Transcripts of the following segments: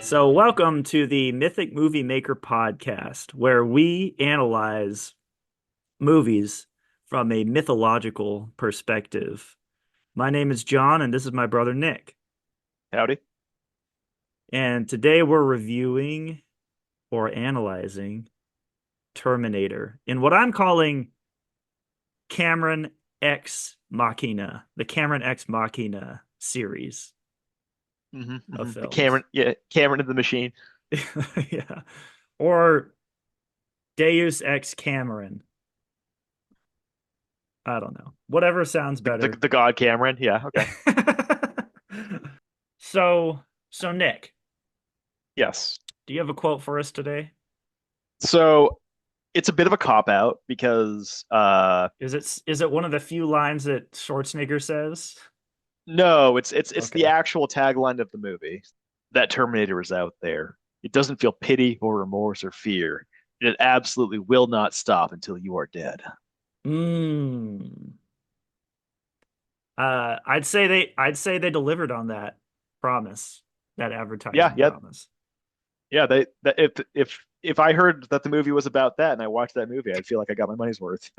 So, welcome to the Mythic Movie Maker podcast, where we analyze movies from a mythological perspective. My name is John, and this is my brother Nick. Howdy. And today we're reviewing or analyzing Terminator in what I'm calling Cameron Ex Machina, the Cameron Ex Machina series of The films. Cameron, yeah, Cameron of the machine. Yeah. Or Deus Ex Cameron. I don't know. Whatever sounds The, the, better. the God Cameron. Yeah, okay. So, so Nick, Yes. do you have a quote for us today? So it's a bit of a cop out because Is it one of the few lines that Schwarzenegger says? no, it's the Okay. actual tagline of the movie. That Terminator is out there. It doesn't feel pity or remorse or fear. And it absolutely will not stop until you are dead. Mm. I'd say they delivered on that promise, that Yeah, advertising yeah, promise. yeah. If I heard that the movie was about that and I watched that movie, I'd feel like I got my money's worth.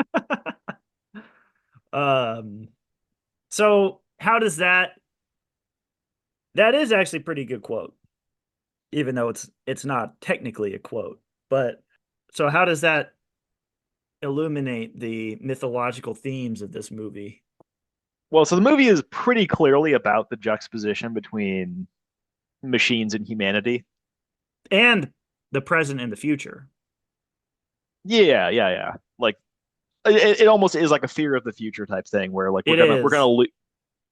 Um, so how does that is actually a pretty good quote, even though it's not technically a quote. But so how does that illuminate the mythological themes of this movie Well, so the movie is pretty clearly about the juxtaposition between machines and humanity. and the present and the future? Yeah, yeah, yeah. Like it almost is like a fear of the future type thing where like It we're gonna is.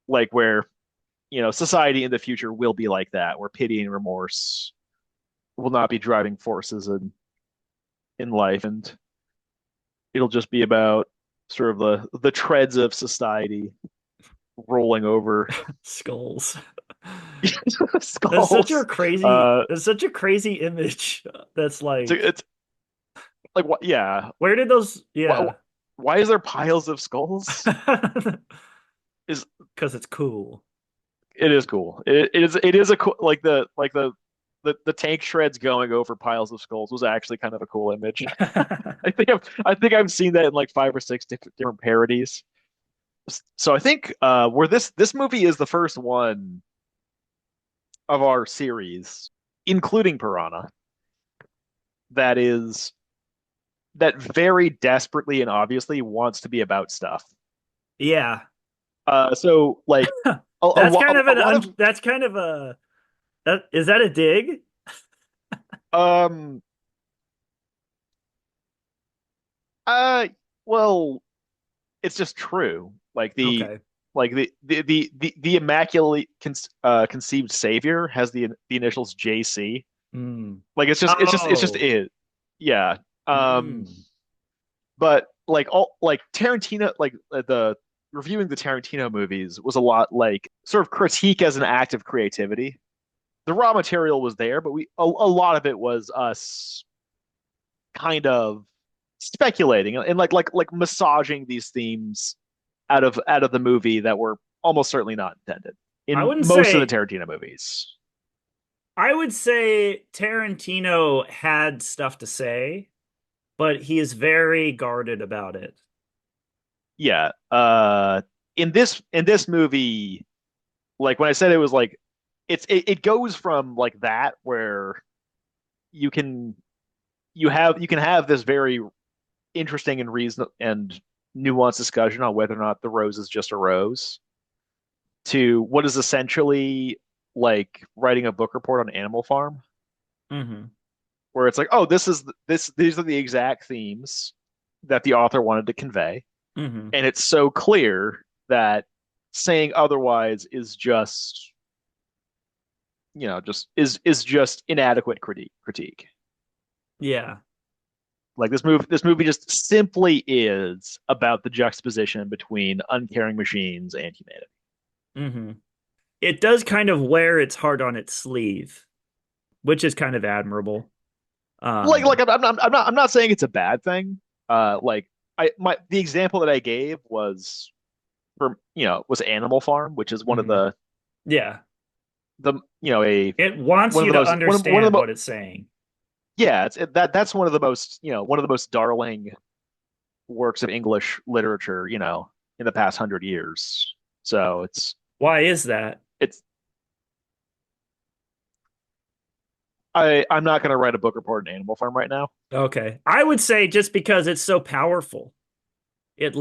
like where society in the future will be like that where pity and remorse will not be driving forces in life, and it'll just be about sort of the treads of society rolling over Skulls. That's such a skulls. crazy Uh, that's such a crazy image. That's like, it's like what? Yeah. where did those, Why, yeah. why is there piles of skulls? Is Because it's cool. It is cool. It is a cool like the tank shreds going over piles of skulls was actually kind of a cool image. I think I've seen that in like five or six different parodies. So I think where this movie is the first one of our series, including Piranha, that is that very desperately and obviously wants to be about stuff. Yeah. So like That's kind of a, that is that a dig? um uh well it's just true. Okay. The immaculate conceived savior has the initials JC. Mm. Like it's just Oh. it. Yeah. Um, Mm. but like all like Tarantino, like the reviewing the Tarantino movies was a lot like sort of critique as an act of creativity. The raw material was there, but a lot of it was us kind of speculating and like massaging these themes out of the movie that were almost certainly not intended I in wouldn't most of the say Tarantino movies. I would say Tarantino had stuff to say, but he is very guarded about it. Yeah. In this movie, like when I said it was like it goes from like that where you can you can have this very interesting and reason and nuanced discussion on whether or not the rose is just a rose to what is essentially like writing a book report on Animal Farm, Hmm. where it's like, oh, these are the exact themes that the author wanted to convey, Hmm. and it's so clear that saying otherwise is just just inadequate critique. Yeah. Like this movie just simply is about the juxtaposition between uncaring machines and humanity. Hmm. It does kind of wear its heart on its sleeve, which is kind of admirable. Like Um, I'm not saying it's a bad thing. Like the example that I gave was was Animal Farm, which is one of mhm. the Yeah. the a It wants one of you the to most one of understand the most what it's saying. yeah, that's one of the most one of the most darling works of English literature, in the past 100 years. So Why is that? it's I'm not going to write a book report in Animal Farm right now. Okay. I would say just because it's so powerful. It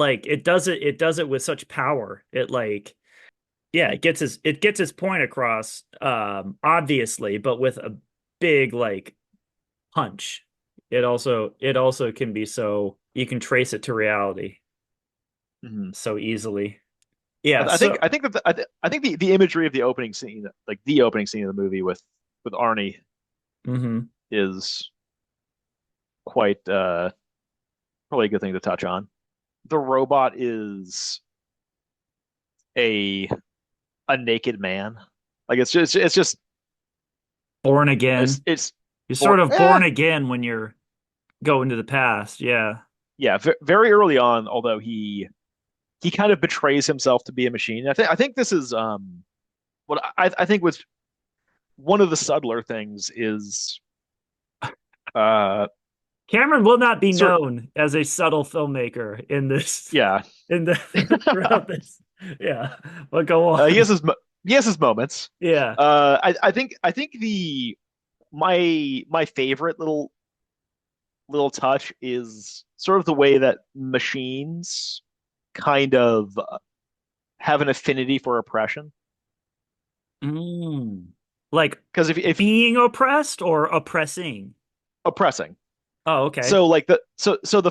does it with such power. Yeah, it gets its point across obviously, but with a big punch. It also can be so you can trace it to reality Mhm. so easily. Yeah, I think so I think that I think the imagery of the opening scene, like the opening scene of the movie with Arnie, mhm. is quite probably a good thing to touch on. The robot is a a naked man. Like it's just Born again. it's You're for sort of born again when you're going to the past. Yeah. yeah, very early on, although he kind of betrays himself to be a machine. I think this is what I think was one of the subtler things is uh Cameron will not be sort known as a subtle filmmaker in this yeah. in the throughout this. Yeah. But go He on. he has his moments. Yeah. I think the my favorite little touch is sort of the way that machines kind of have an affinity for oppression. Mm. Like Because if being oppressed or oppressing? oppressing, Oh, okay. so like so the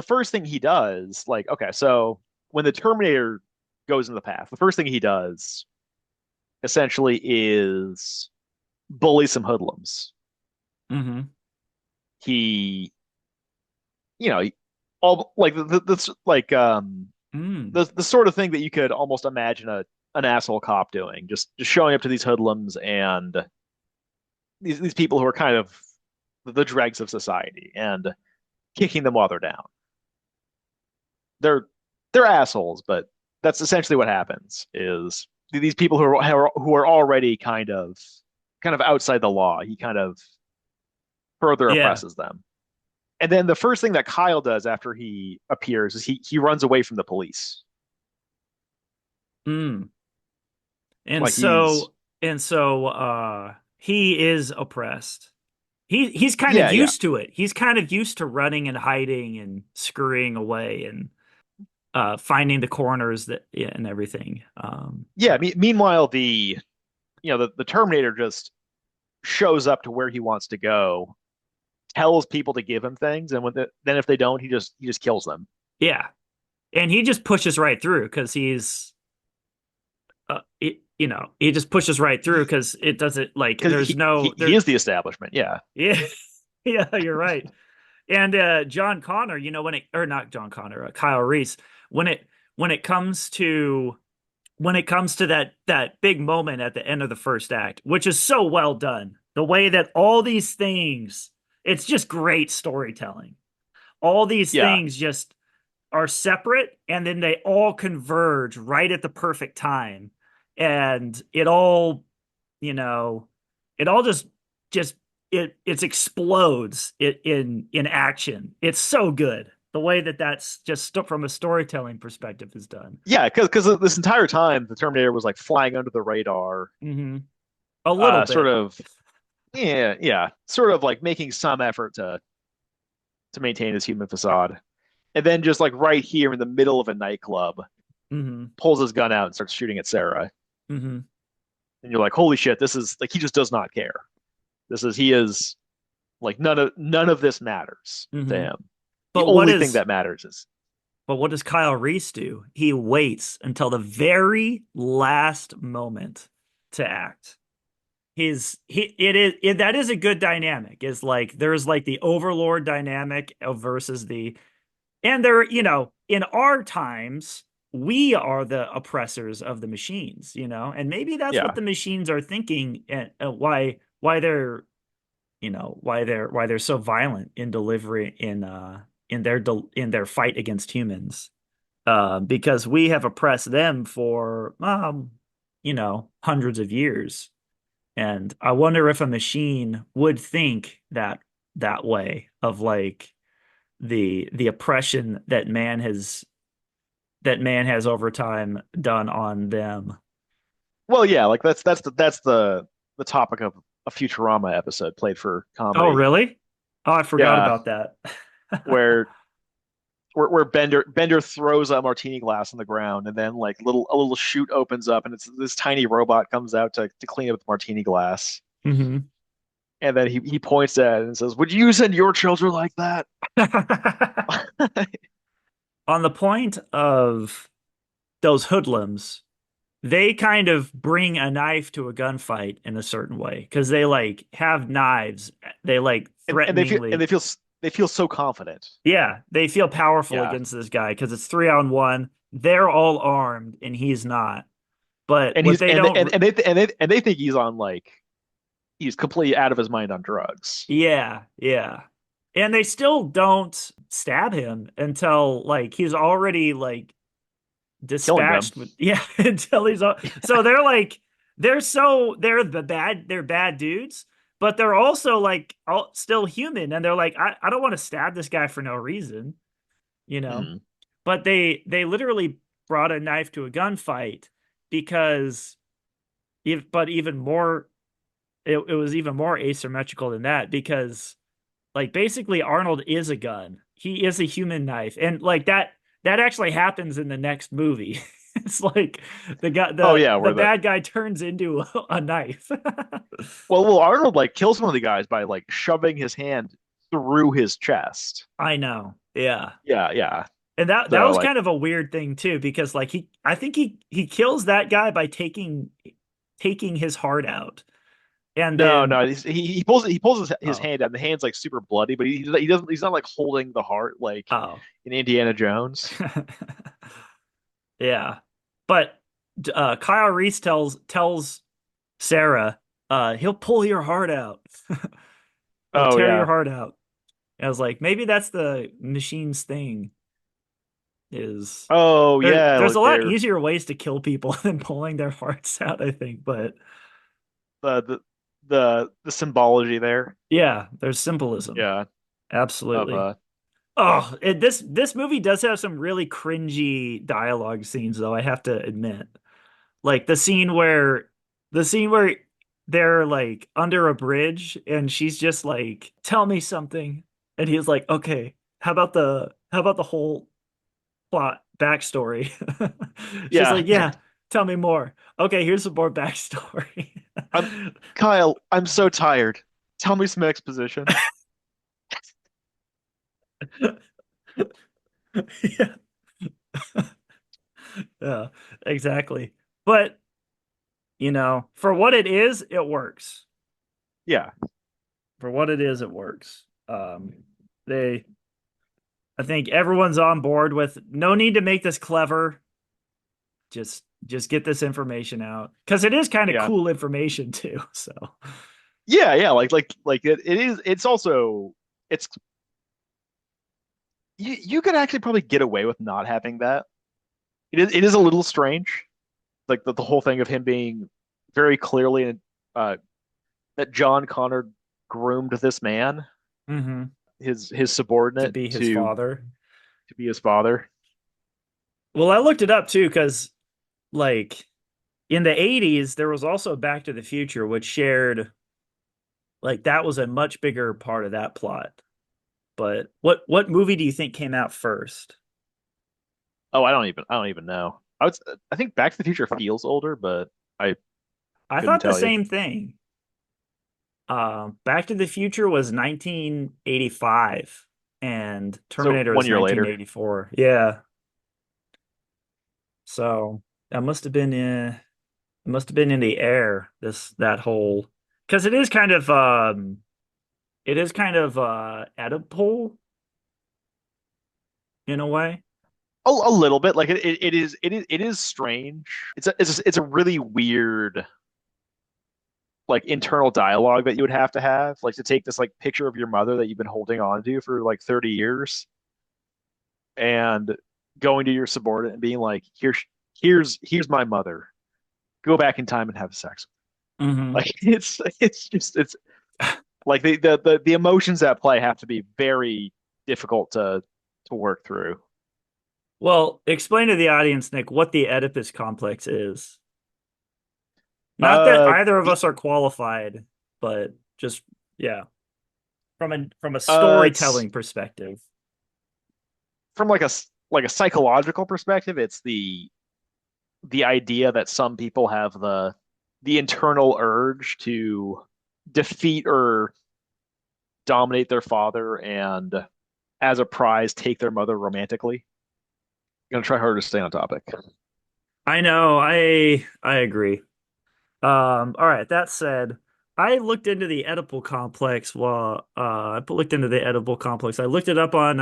first thing he does, like, okay, so when the Terminator goes in the path, the first thing he does essentially is bully some hoodlums. Mm-hmm. He, you know, all like the like Mm. the sort of thing that you could almost imagine an asshole cop doing, just showing up to these hoodlums and these people who are kind of the dregs of society and kicking them while they're down. They're they're assholes, but that's essentially what happens. Is these people who are already kind of outside the law. He kind of further Yeah. oppresses them. And then the first thing that Kyle does after he appears is he runs away from the police. Mm. And Like he's so he is oppressed. He's kind of yeah. used to it. He's kind of used to running and hiding and scurrying away and finding the corners that yeah, and everything. Yeah. Meanwhile, the Terminator just shows up to where he wants to go, tells people to give him things, and then if they don't, he just kills them. Yeah. And he just pushes right through because he just pushes right through He because it doesn't like because there's he, no he he there. is the establishment. Yeah, Yeah. Yeah, you're right. And John Connor, when it or not John Connor, Kyle Reese, when it when it comes to that big moment at the end of the first act, which is so well done, the way that all these things, it's just great storytelling. All these yeah, things just are separate and then they all converge right at the perfect time. And you know, it all just it explodes in action. It's so good. The way that that's just from a storytelling perspective is done. yeah. Because this entire time, the Terminator was like flying under the radar, Hmm. A little sort bit. of yeah, sort of like making some effort to maintain his human facade, and then just like right here in the middle of a nightclub, Hmm. pulls his gun out and starts shooting at Sarah, Hmm. and you're like, holy shit, this is like he just does not care. He is like none of this matters to Hmm. him. The But what only thing is that matters is but what does Kyle Reese do? He waits until the very last moment to act. That is a good dynamic. Is like there's like the overlord dynamic versus the and there, in our times, we are the oppressors of the machines, and maybe that's what yeah, the machines are thinking and why they're why they're so violent in delivery in their fight against humans. Because we have oppressed them for hundreds of years. And I wonder if a machine would think that way of like the oppression that man has over time done on them. Well, yeah, like that's the topic of a Futurama episode played for Oh, comedy. really? Oh, I forgot Yeah, about that. where where Bender throws a martini glass on the ground, and then like a little chute opens up, and it's this tiny robot comes out to clean up the martini glass, hmm and then he points at it and says, "Would you send your children like that?" On the point of those hoodlums, they kind of bring a knife to a gunfight in a certain way because they like have knives. They like And they feel threateningly, they feel so confident. yeah, they feel powerful Yeah, against this guy because it's 3 on 1. They're all armed and he's not. But and what he's they don't, and they think he's on like he's completely out of his mind on drugs, yeah, yeah. And they still don't stab him until like he's already like killing them. dispatched with yeah until he's all, so they're like they're bad dudes, but they're also like still human and they're like I don't want to stab this guy for no reason, you know. Mhm. But they literally brought a knife to a gunfight because but even more it was even more asymmetrical than that because like basically Arnold is a gun. He is a human knife. And like that actually happens in the next movie. It's like Oh yeah, the where the bad guy turns into a knife. well Arnold like kills one of the guys by like shoving his hand through his chest. I know. Yeah. Yeah, yeah. And that So was like kind of a weird thing too because like I think he kills that guy by taking his heart out. And no, then no, he pulls his oh, hand out. And the hand's like super bloody, but he doesn't. He's not like holding the heart like oh. in Indiana Jones. Yeah. But Kyle Reese tells Sarah, he'll pull your heart out. He'll Oh tear your yeah, heart out. And I was like, maybe that's the machine's thing is oh yeah. there's a Like lot they're easier ways to kill people than pulling their hearts out, I think. But the the the symbology there. yeah, there's symbolism. Yeah, of Absolutely. Oh, this movie does have some really cringy dialogue scenes, though, I have to admit. Like the scene where they're like under a bridge and she's just like, "Tell me something." And he's like, "Okay, how about the whole plot backstory?" She's yeah. like, "Yeah, tell me more." Okay, here's some more backstory. I'm Kyle. I'm so tired. Tell me some exposition. Yeah, yeah, exactly. But, for what it is, it works. Yeah, For what it is, it works. They I think everyone's on board with no need to make this clever. Just get this information out because it is kind of yeah, cool information too. So yeah, yeah. Like it is. It's also it's you could actually probably get away with not having that. It is a little strange, like the whole thing of him being very clearly uh, that John Connor groomed this man, mhm, his to subordinate, be his father. to be his father. Well, I looked it up too because like in the 80s there was also Back to the Future, which shared like that was a much bigger part of that plot. But what movie do you think came out first? Oh, I don't even know. I think Back to the Future feels older, but I I couldn't thought the tell you. same thing. Back to the Future was 1985 and So Terminator one was year later. 1984. Yeah. So that must have been in the air, that whole because it is kind of Oedipal in a way. A little bit, like it is strange. It's a really weird like internal dialogue that you would have like to take this like picture of your mother that you've been holding on to for like 30 years and going to your subordinate and being like, here's my mother. Go back in time and have sex. Hmm. Like it's like the emotions at play have to be very difficult to work through. Well, explain to the audience, Nick, what the Oedipus complex is. Not that Uh, either of the us are qualified, but just yeah, from a storytelling it's perspective. from like a psychological perspective, it's the idea that some people have the internal urge to defeat or dominate their father and as a prize take their mother romantically. I'm gonna try harder to stay on topic. I know, I agree. All right, that said, I looked into the Oedipal complex while I looked into the Oedipal complex. I looked it up on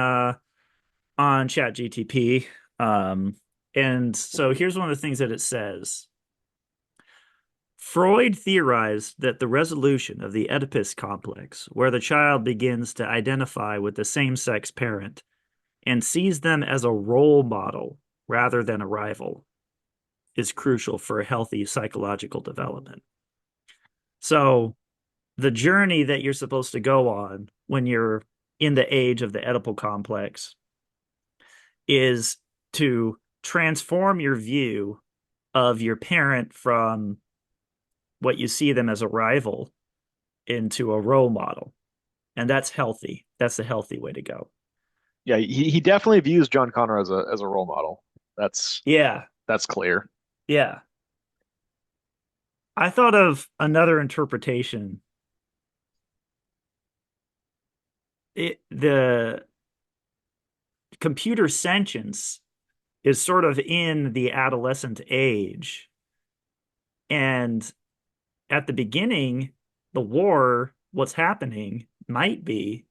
ChatGTP. Um, and so here's one of the things that it says. Freud theorized that the resolution of the Oedipus complex, where the child begins to identify with the same-sex parent and sees them as a role model rather than a rival, is crucial for a healthy psychological development. So, the journey that you're supposed to go on when you're in the age of the Oedipal complex is to transform your view of your parent from what you see them as a rival into a role model. And that's healthy. That's a healthy way to go. Yeah, he definitely views John Connor as a role model. That's Yeah. that's clear. Yeah. I thought of another interpretation. The computer sentience is sort of in the adolescent age. And at the beginning, the war, what's happening might be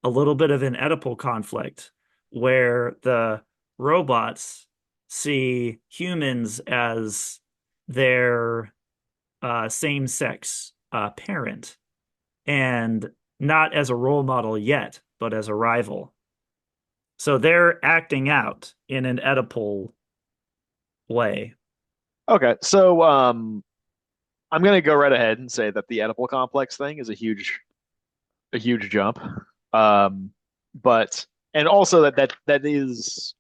a little bit of an Oedipal conflict where the robots see humans as their same-sex parent and not as a role model yet, but as a rival. So they're acting out in an Oedipal way. Okay, so I'm gonna go right ahead and say that the Oedipal complex thing is a huge jump. Um, but and also that is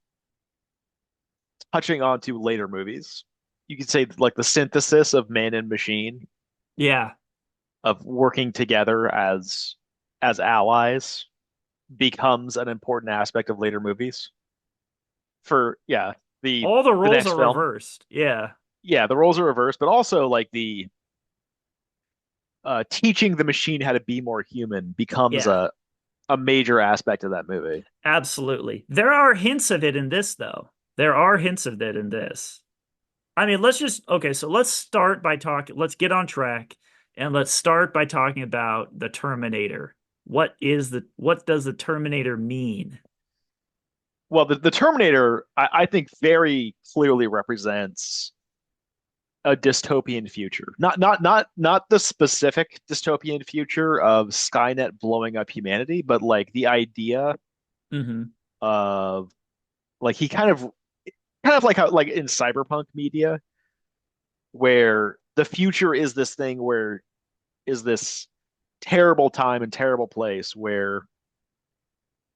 touching on to later movies. You could say like the synthesis of man and machine Yeah, of working together as allies becomes an important aspect of later movies. For yeah, all the the roles next are film. reversed. Yeah, Yeah, the roles are reversed, but also like the teaching the machine how to be more human becomes yeah, a major aspect of that movie. absolutely. There are hints of it in this, though. There are hints of it in this. I mean, okay, so let's start by talking, let's get on track and let's start by talking about the Terminator. What does the Terminator mean? Well, the Terminator, I think, very clearly represents a dystopian future. Not the specific dystopian future of Skynet blowing up humanity, but like the idea Hmm. of like he kind of like how like in cyberpunk media where the future is this thing where is this terrible time and terrible place where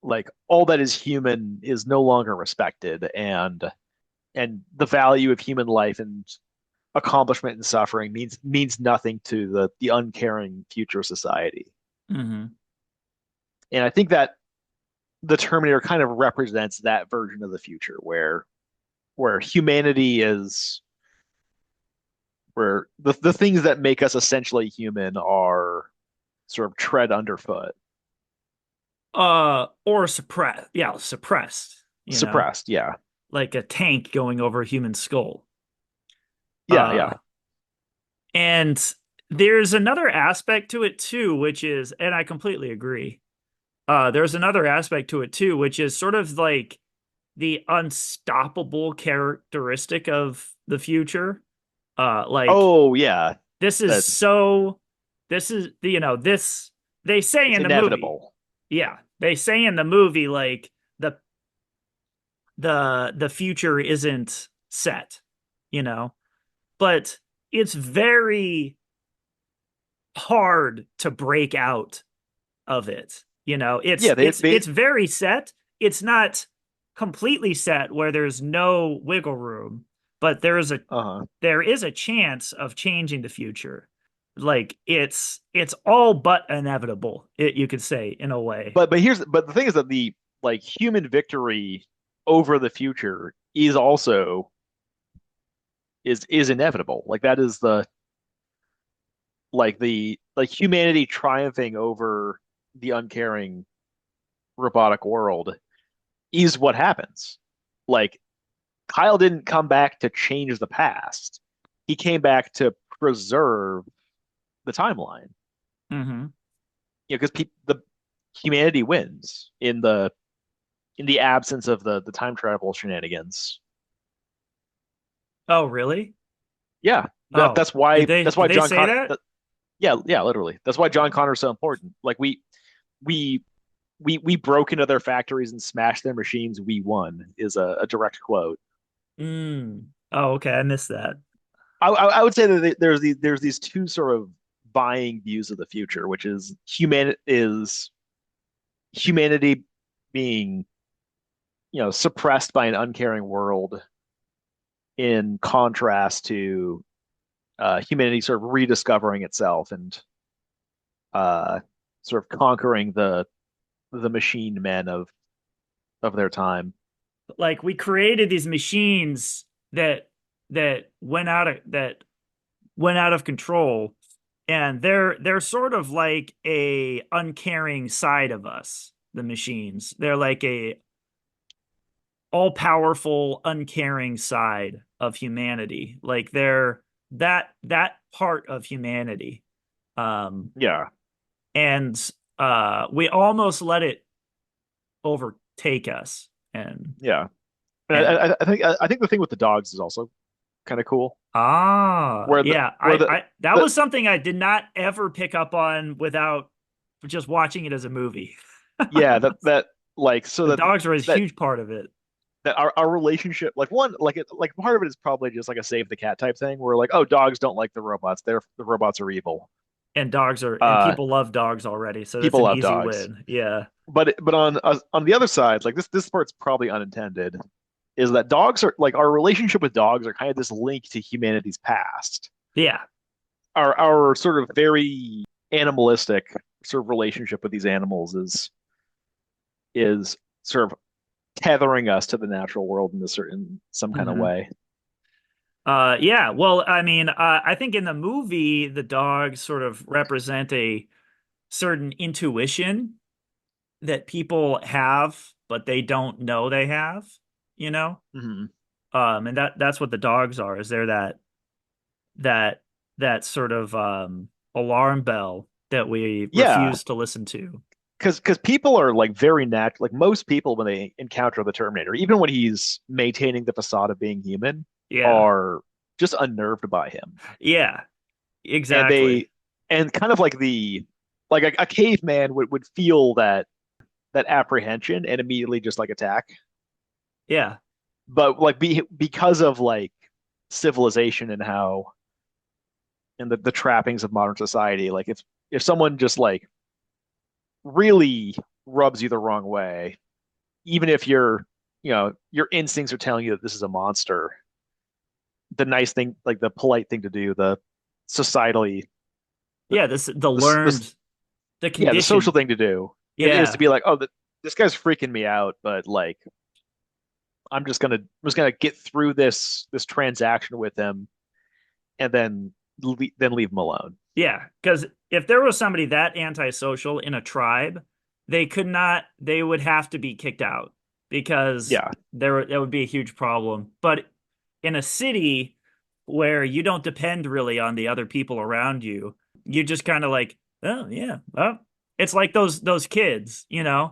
like all that is human is no longer respected and the value of human life and accomplishment and suffering means nothing to the uncaring future society. Hmm. And I think that the Terminator kind of represents that version of the future where humanity is where the things that make us essentially human are sort of tread underfoot, Or suppressed. Yeah, suppressed, suppressed. Yeah, like a tank going over a human skull. yeah, yeah. Uh, and there's another aspect to it too, which is, and I completely agree. There's another aspect to it too, which is sort of like the unstoppable characteristic of the future. Like Oh, yeah. this is That so, this is, this, they say it's in the movie, inevitable. yeah, they say in the movie, like the, the future isn't set, you know, but it's very, hard to break out of it. You know, Yeah, it's very set. It's not completely set where there's no wiggle room, but uh-huh. there is a chance of changing the future. Like it's all but inevitable, you could say in a way. But the thing is that the like human victory over the future is also is inevitable. Like that is the like humanity triumphing over the uncaring robotic world is what happens. Like Kyle didn't come back to change the past. He came back to preserve the timeline. Hmm. You know, because the humanity wins in the absence of the time travel shenanigans. Oh, really? Yeah, Oh, that's did why they John say Connor. that? Yeah, yeah, literally. That's why John Connor's so important. Like we we broke into their factories and smashed their machines. We won is a direct quote. Mm. Oh, okay. I missed that. I would say that there's these two sort of vying views of the future, which is humanity being suppressed by an uncaring world in contrast to humanity sort of rediscovering itself and uh, sort of conquering the machine men of their time. Like we created these machines that that went out of control, and they're sort of like a uncaring side of us, the machines. They're like a all-powerful uncaring side of humanity. Like they're that part of humanity. Um Yeah, and we almost let it overtake us. and yeah. And and I think the thing with the dogs is also kind of cool, where Yeah, I that the was something I did not ever pick up on without just watching it as a movie. yeah that like so The dogs are a that huge part of it. that our relationship like one like part of it is probably just like a save the cat type thing where like oh dogs don't like the robots the robots are evil. And uh people love dogs already, so that's People an love easy dogs, win. Yeah. but on the other side, like this part's probably unintended, is that dogs are like our relationship with dogs are kind of this link to humanity's past. Yeah. Our sort of very animalistic sort of relationship with these animals is sort of tethering us to the natural world in a certain some kind of Hmm. way. Yeah, well, I mean, I think in the movie the dogs sort of represent a certain intuition that people have, but they don't know they have, you know? Hmm. And that's what the dogs are, is they're that that sort of alarm bell that we Yeah, refuse to listen to. because people are like very natural. Like most people, when they encounter the Terminator, even when he's maintaining the facade of being human, Yeah. are just unnerved by him. Yeah, And exactly. and kind of like like a caveman would feel that apprehension and immediately just like attack. Yeah. But like because of like civilization and how and the trappings of modern society, like if someone just like really rubs you the wrong way, even if your instincts are telling you that this is a monster, the nice thing, like the polite thing to do, the societally the Yeah, the the learned, the yeah, the social conditioned. thing to do is to Yeah. be like, oh, this guy's freaking me out, but like I'm just gonna get through this transaction with him and then leave him alone. Yeah, because if there was somebody that antisocial in a tribe, they would have to be kicked out because Yeah, that would be a huge problem. But in a city where you don't depend really on the other people around you, you just kind of like, oh yeah, well, it's like those kids, yeah.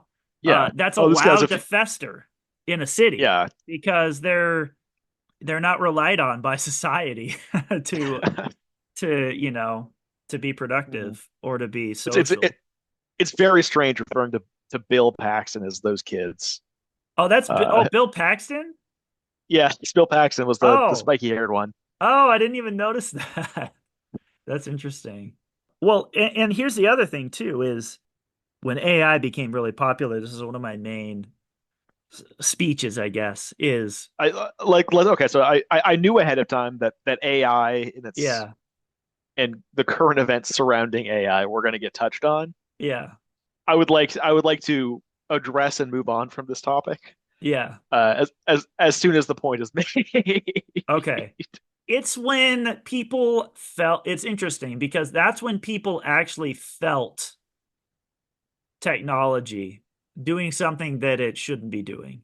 that's Oh, this guy's allowed to fester in a city yeah. because they're not relied on by society to to you know to be Mhm. productive or to be It's it's social. it's very strange referring to Bill Paxton as those kids. Oh, Uh, Bill Paxton. yeah, Bill Paxton was the Oh, spiky haired one. oh, I didn't even notice that. That's interesting. Well, and here's the other thing too is when AI became really popular, this is one of my main speeches, I guess, is Okay, so I knew ahead of time that AI and its yeah, and the current events surrounding AI were going to get touched on. yeah, I would like to address and move on from this topic yeah. as soon as the point is made. Okay. It's when people felt it's interesting because that's when people actually felt technology doing something that it shouldn't be doing,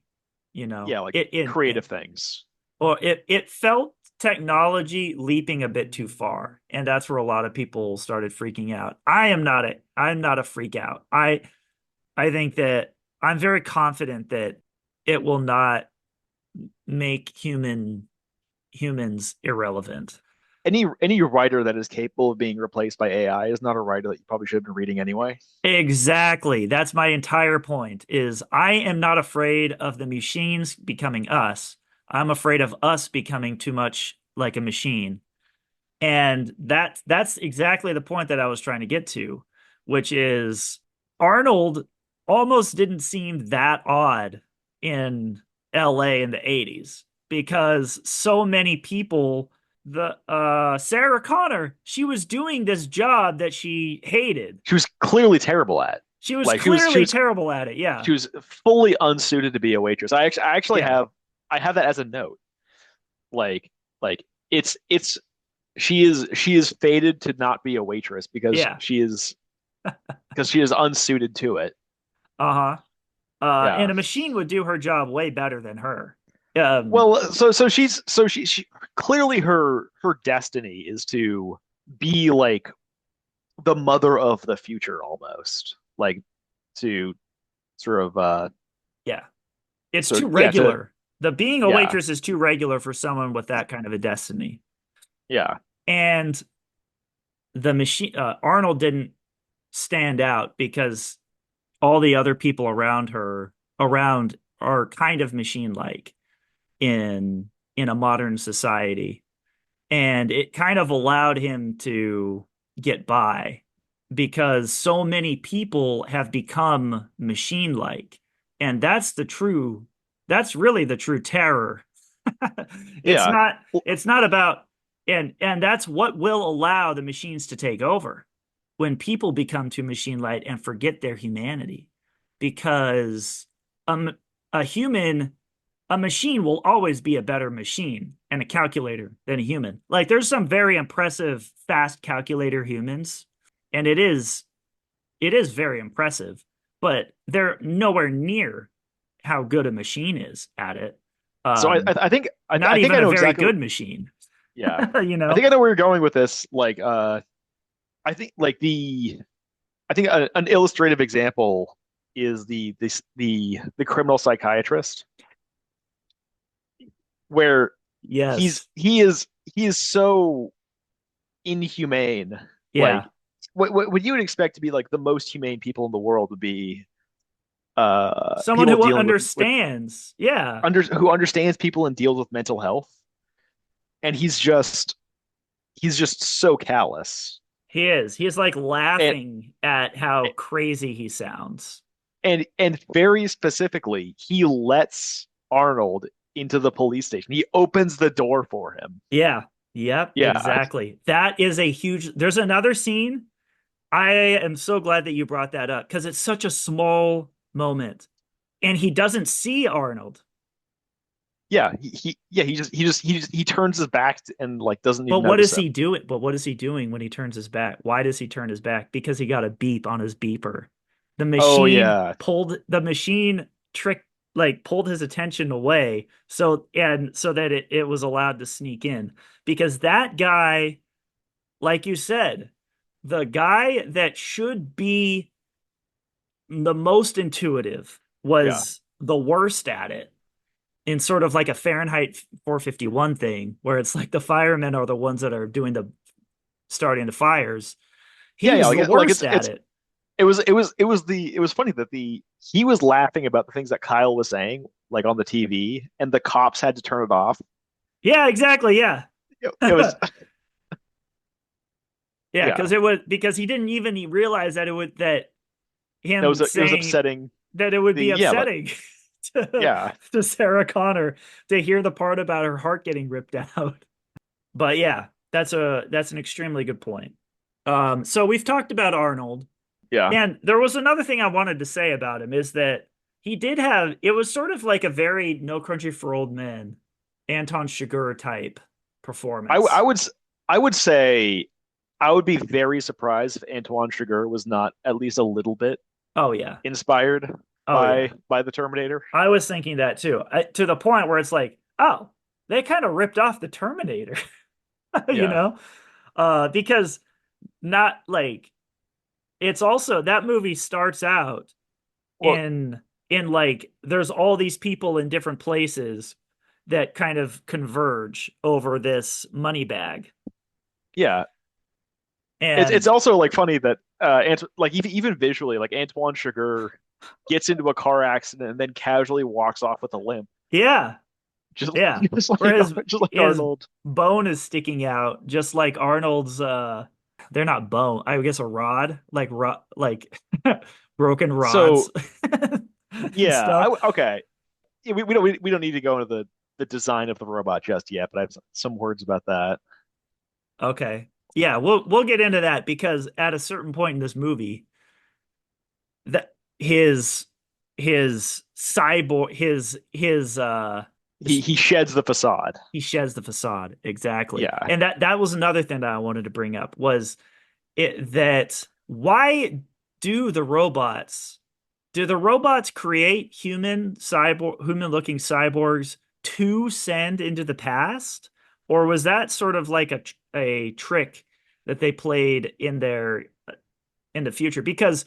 you know. Yeah, like It creative things. or it felt technology leaping a bit too far, and that's where a lot of people started freaking out. I'm not a freak out. I think that I'm very confident that it will not make humans irrelevant. Any writer that is capable of being replaced by AI is not a writer that you probably should have been reading anyway. Exactly. That's my entire point is I am not afraid of the machines becoming us. I'm afraid of us becoming too much like a machine. And that's exactly the point that I was trying to get to, which is Arnold almost didn't seem that odd in LA in the 80s because so many people the Sarah Connor, she was doing this job that she hated. She was clearly terrible at. She was Like she was she clearly was terrible at it. Yeah. she was fully unsuited to be a waitress. I actually Yeah. have that as a note. Like like it's she is fated to not be a waitress Yeah. because she is unsuited to it. Uh-huh. And Yeah. a machine would do her job way better than her. Um, Well, she clearly her destiny is to be like the mother of the future almost. Like to sort of yeah. It's so too yeah, to regular. The being a yeah, waitress is too regular for someone with that kind of a destiny. yeah. And the machine Arnold didn't stand out because all the other people around are kind of machine-like in a modern society. And it kind of allowed him to get by because so many people have become machine-like. And that's really the true terror. It's Yeah. not Well, it's not about and that's what will allow the machines to take over when people become too machine-like and forget their humanity. Because um, a human a machine will always be a better machine and a calculator than a human. Like there's some very impressive fast calculator humans, and it is very impressive, but they're nowhere near how good a machine is at it. so Um, I Not think even I a know very exactly. good machine, Yeah. you I know? think I know where you're going with this. I think I think an illustrative example is the criminal psychiatrist where Yes. he is so inhumane. Yeah. Like what you would expect to be like the most humane people in the world would be Someone people who dealing with understands. Yeah. who understands people and deals with mental health. And he's just so callous. He is. He is like And laughing at how crazy he sounds. and very specifically, he lets Arnold into the police station. He opens the door for him. Yeah. Yep, Yeah. exactly. That is a huge. There's another scene. I am so glad that you brought that up because it's such a small moment. And he doesn't see Arnold. He turns his back and like doesn't But even what notice is him. he doing? But what is he doing when he turns his back? Why does he turn his back? Because he got a beep on his beeper. Oh yeah. The machine trick pulled his attention away so that it was allowed to sneak in. Because that guy, like you said, the guy that should be the most intuitive Yeah. was the worst at it in sort of like a Fahrenheit 451 thing, where it's like the firemen are the ones that are doing the starting the fires. He Yeah, was the like worst at it's it. it was funny that the he was laughing about the things that Kyle was saying like on the TV and the cops had to turn it off. Yeah, exactly. Yeah. It was Yeah, Yeah, because he didn't even realize that him it was saying upsetting. that it would The be yeah, like upsetting to, yeah, to Sarah Connor to hear the part about her heart getting ripped out. But yeah, that's an extremely good point. So we've talked about Arnold, yeah. and there was another thing I wanted to say about him is that he did have it was sort of like a very No Country for Old Men, Anton Chigurh type I performance. would I would say I would be very surprised if Antoine Chigurh was not at least a little bit Oh yeah. inspired Oh yeah. by the Terminator. I was thinking that too. To the point where it's like, oh, they kind of ripped off the Terminator, you Yeah. know? Because not like it's also that movie starts out Well, in like there's all these people in different places that kind of converge over this money bag. yeah. It's And also like funny that like even visually, like Antoine Chigurh gets into a car accident and then casually walks off with a limp, yeah, just yeah. just Where like just like his Arnold. bone is sticking out just like Arnold's they're not bone, I guess a rod, like broken rods So and yeah, stuff. okay. Yeah, we don't need to go into the design of the robot just yet, but I have some words about that. Okay. Yeah, we'll get into that because at a certain point in this movie, that his cyborg He sheds the facade. he sheds the facade exactly. Yeah. And that was another thing that I wanted to bring up was it that why do the robots the robots create human looking cyborgs to send into the past, or was that sort of like a trick that they played in the future? Because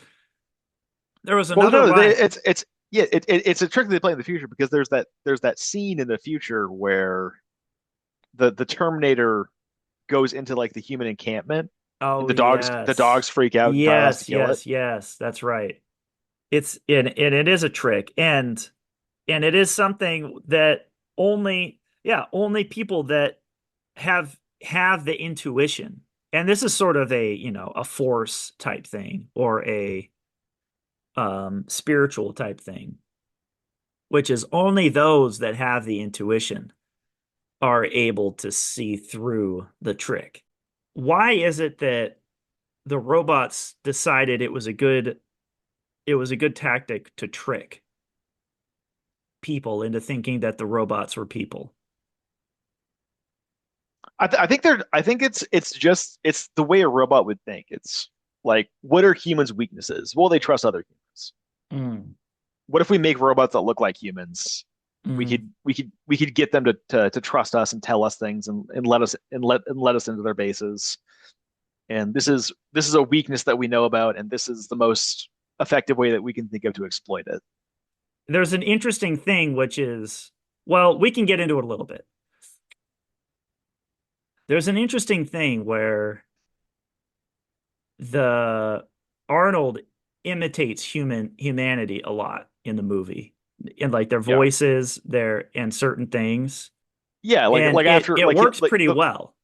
there was Well, another no, line. it's yeah, it's a trick they play in the future because there's that scene in the future where the Terminator goes into like the human encampment and Oh the yes. dogs freak out and Kyle has to Yes, kill it. yes, yes. That's right. And it is a trick. And it is something that only people that have the intuition. And this is sort of a force type thing or a spiritual type thing, which is only those that have the intuition are able to see through the trick. Why is it that the robots decided it was a good tactic to trick people into thinking that the robots were people? I think it's the way a robot would think. It's like, what are humans' weaknesses? Well, they trust other humans. Mm, What if we make robots that look like humans? mm. We could get them to trust us and tell us things and let us into their bases. And this is a weakness that we know about, and this is the most effective way that we can think of to exploit it. There's an interesting thing, which is, well, we can get into it a little bit. There's an interesting thing where the Arnold imitates humanity a lot in the movie, in like their Yeah, voices, their and certain things, yeah, and like after it works pretty well.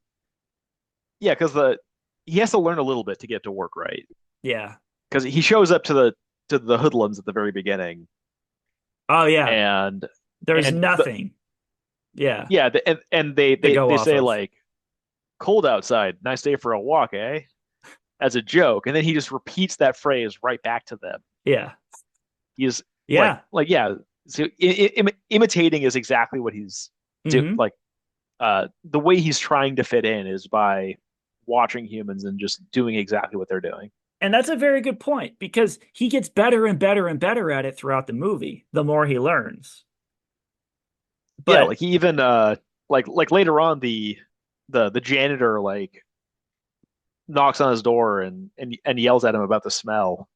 yeah, because the he has to learn a little bit to get to work right. Yeah. Because he shows up to the hoodlums at the very beginning, Oh yeah. and There's the nothing. Yeah. yeah, and To go they off say of. like cold outside, nice day for a walk, eh? As a joke, and then he just repeats that phrase right back to them. Yeah. He's Yeah. yeah. So imitating is exactly what he's do Hmm. like. The way he's trying to fit in is by watching humans and just doing exactly what they're doing. And that's a very good point because he gets better and better and better at it throughout the movie, the more he learns. Yeah, But like he even like later on the janitor like knocks on his door and yells at him about the smell,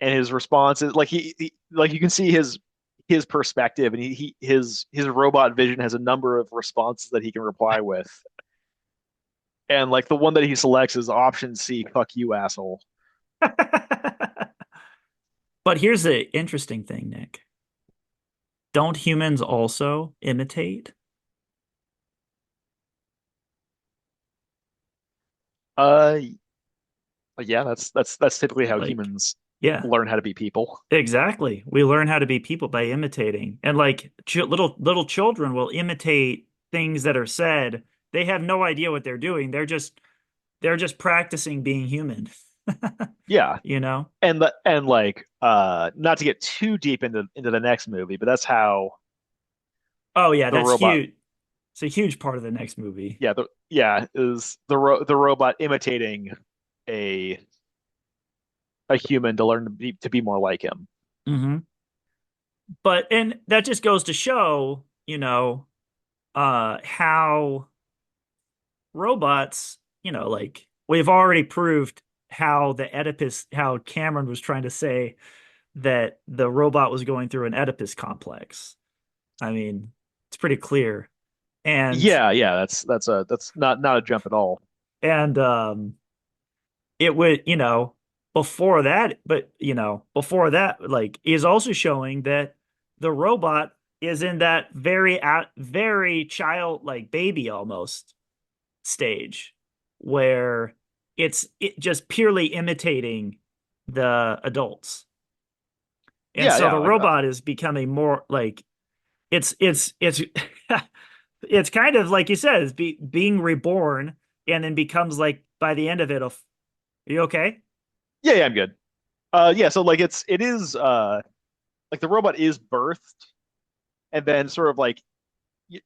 and his response is like like you can see his perspective, and his robot vision has a number of responses that he can reply with, and like the one that he selects is option C, fuck you, asshole. but here's the interesting thing, Nick. Don't humans also imitate? Uh, But yeah, that's typically how Like, humans yeah, learn how to be people. exactly. We learn how to be people by imitating. And like ch little children will imitate things that are said. They have no idea what they're doing. They're just practicing being human. Yeah, You know? and like not to get too deep into the next movie, but that's how Oh yeah, the that's robot, huge. It's a huge part of the next movie. yeah, is the robot imitating a a human to learn to be more like him. Hmm. But and that just goes to show, how robots, like we've already proved how how Cameron was trying to say that the robot was going through an Oedipus complex. I mean, it's pretty clear. And Yeah, yeah, that's not a jump at all. and it would, before that, but before that, like is also showing that the robot is in that very childlike baby almost stage where it just purely imitating the adults. And Yeah, so yeah, the like robot is becoming more like it's it's kind of like you said, it's being reborn and then becomes like by the end of it, are you okay? yeah, yeah, I'm good. Yeah, so like it is like the robot is birthed and then sort of like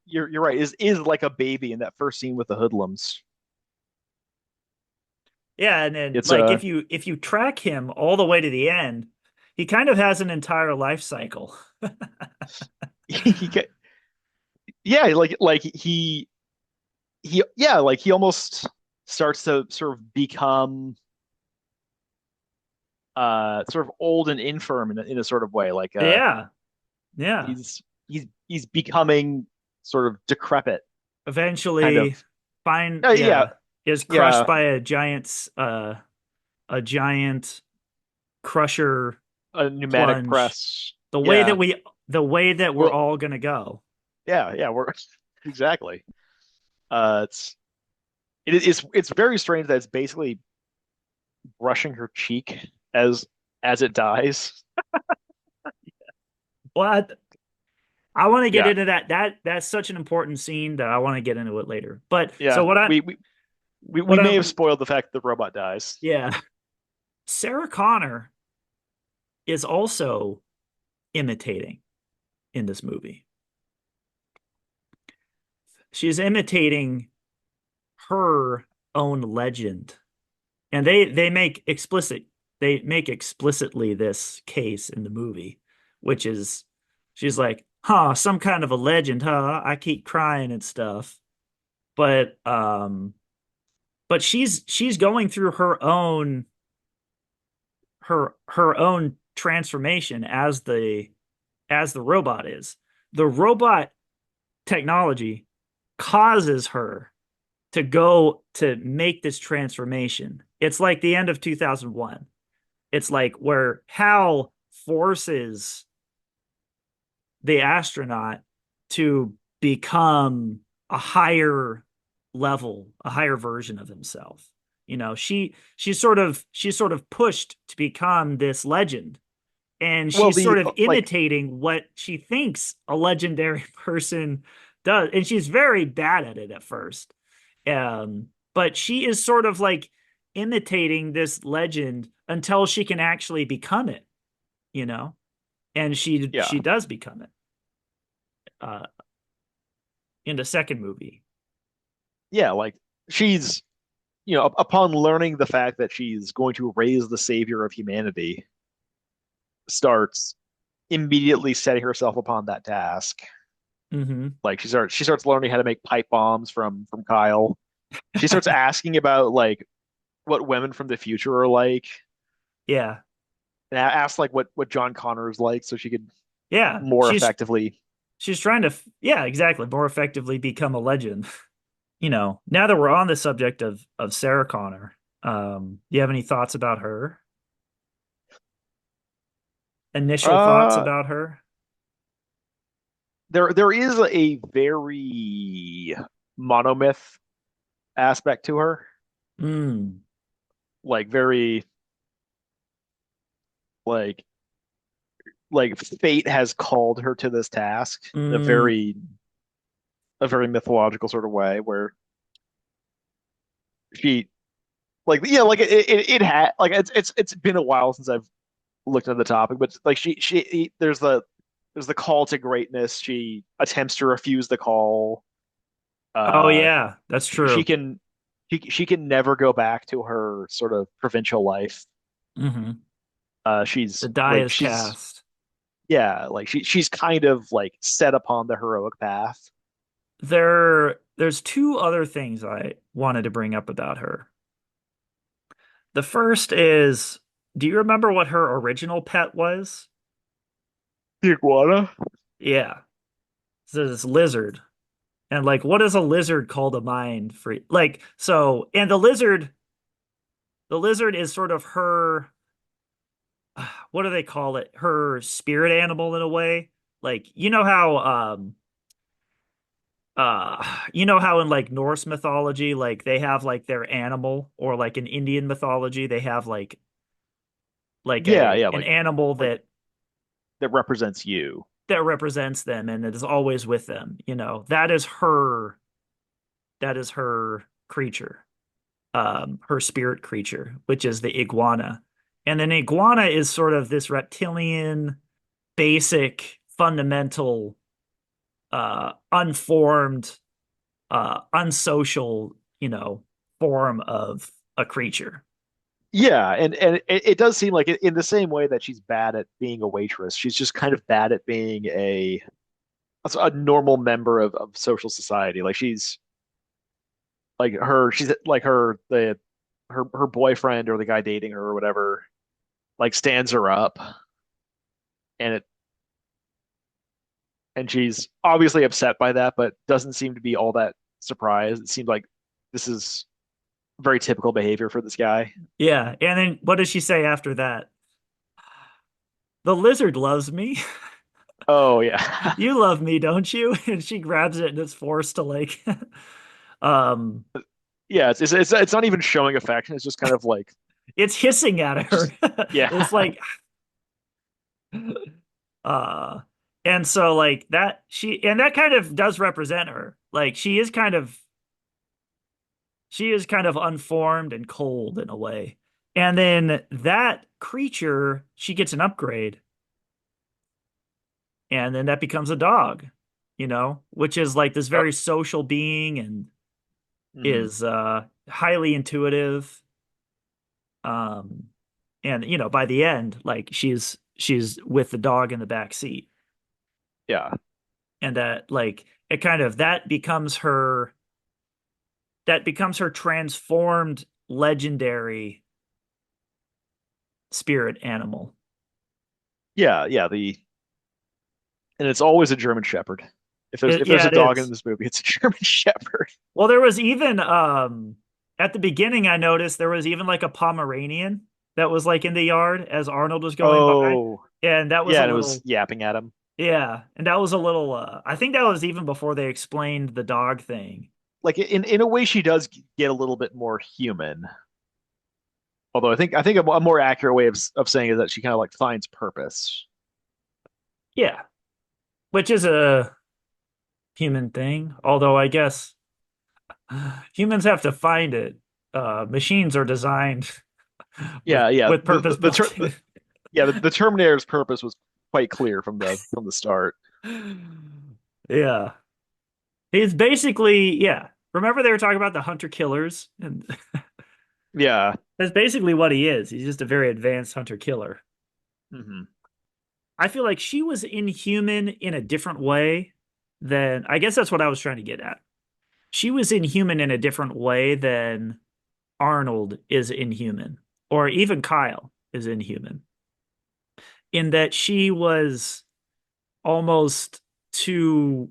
you're right, is like a baby in that first scene with the hoodlums. Yeah, and then It's like if you track him all the way to the end, he kind of has an entire life cycle. he yeah, he yeah, like he almost starts to sort of become sort of old and infirm in a sort of way. Like Yeah, yeah. he's becoming sort of decrepit, kind of. Eventually, Yeah, yeah, is crushed yeah, by a giant crusher a pneumatic plunge. press. The way that Yeah, we the way that we're well, all gonna go. yeah, yeah, we're exactly. It's it's very strange that it's basically brushing her cheek as it dies. But I want to get Yeah, into that. That's such an important scene that I want to get into it later. But so yeah. We what may have I'm spoiled the fact that the robot dies. yeah, Sarah Connor is also imitating in this movie. She's imitating her own legend. And they make explicitly this case in the movie, which is she's like, huh, some kind of a legend, huh? I keep crying and stuff. But she's going through her own transformation as the robot is. The robot technology causes her to go to make this transformation. It's like the end of 2001. It's like where Hal forces the astronaut to become a higher level, a higher version of himself. She's sort of pushed to become this legend, and Well, she's the sort of like imitating what she thinks a legendary person does, and she's very bad at it at first. But she is sort of like imitating this legend until she can actually become it, you know, and yeah, she does become it uh, in the second movie. yeah, like she's upon learning the fact that she's going to raise the savior of humanity, starts immediately setting herself upon that task. Hmm. Like she starts learning how to make pipe bombs from Kyle. She starts asking about like what women from the future are like, Yeah, and asks like what John Connor is like, so she could yeah. more effectively. She's trying to, yeah, exactly, more effectively become a legend. Now that we're on the subject of Sarah Connor, do you have any thoughts about her? Initial thoughts Uh, about her? there is a very monomyth aspect to her, Mm. like very like like fate has called her to this task in Mm. a very mythological sort of way where she like yeah like it had like it's been a while since I've looked at the topic, but like there's the call to greatness. She attempts to refuse the call. Oh Uh, yeah, that's she true. can she can never go back to her sort of provincial life. Hmm. The She's die like is cast. like she's kind of like set upon the heroic path. There's two other things I wanted to bring up about her. The first is, do you remember what her original pet was? The iguana? Yeah, it's this lizard. And like, what does a lizard call to mind for like so? And the lizard is sort of her, what do they call it? Her spirit animal in a way. Like, you know how in like Norse mythology, like they have like their animal, or like in Indian mythology, they have like Yeah, a yeah, an animal like that that represents you. represents them and it is always with them. That is her creature, her spirit creature, which is the iguana. And an iguana is sort of this reptilian, basic, fundamental, unformed, unsocial, form of a creature. Yeah, and it does seem like in the same way that she's bad at being a waitress, she's just kind of bad at being a normal member of social society. Like she's like her boyfriend or the guy dating her or whatever like stands her up and it and she's obviously upset by that, but doesn't seem to be all that surprised. It seems like this is very typical behavior for this guy. Yeah. And then what does she say after that? The lizard loves me. Oh yeah. You love me, don't you? And she grabs it and it's forced to like um Yeah, it's not even showing affection. It's just kind of like it's hissing at her. just yeah. It's like uh and so like that kind of does represent her. Like she is kind of unformed and cold in a way. And then that creature, she gets an upgrade, and then that becomes a dog, which is like this Oh, very social being and mhm. is highly intuitive. Um and by the end, like she's with the dog in the back seat. Yeah. And that like it kind of that becomes her transformed legendary spirit animal. Yeah, yeah, the and it's always a German Shepherd. If there's Yeah, a it dog in is. this movie, it's a German Shepherd. Well, there was even at the beginning I noticed there was even like a Pomeranian that was like in the yard as Arnold was going by. Oh, And that was yeah, a and it was little yapping at him. yeah, and that was a little I think that was even before they explained the dog thing. Like in a way, she does get a little bit more human. Although I think a more accurate way of saying it is that she kind of like finds purpose. Yeah, which is a human thing, although I guess humans have to find it. Machines are designed Yeah, yeah. with purpose built in. Yeah, the Terminator's purpose was quite clear from the start. Yeah. He's basically, yeah. Remember they were talking about the hunter killers? And Yeah. that's basically what he is. He's just a very advanced hunter killer. Hmm. I feel like she was inhuman in a different way than, I guess that's what I was trying to get at. She was inhuman in a different way than Arnold is inhuman, or even Kyle is inhuman, in that she was almost too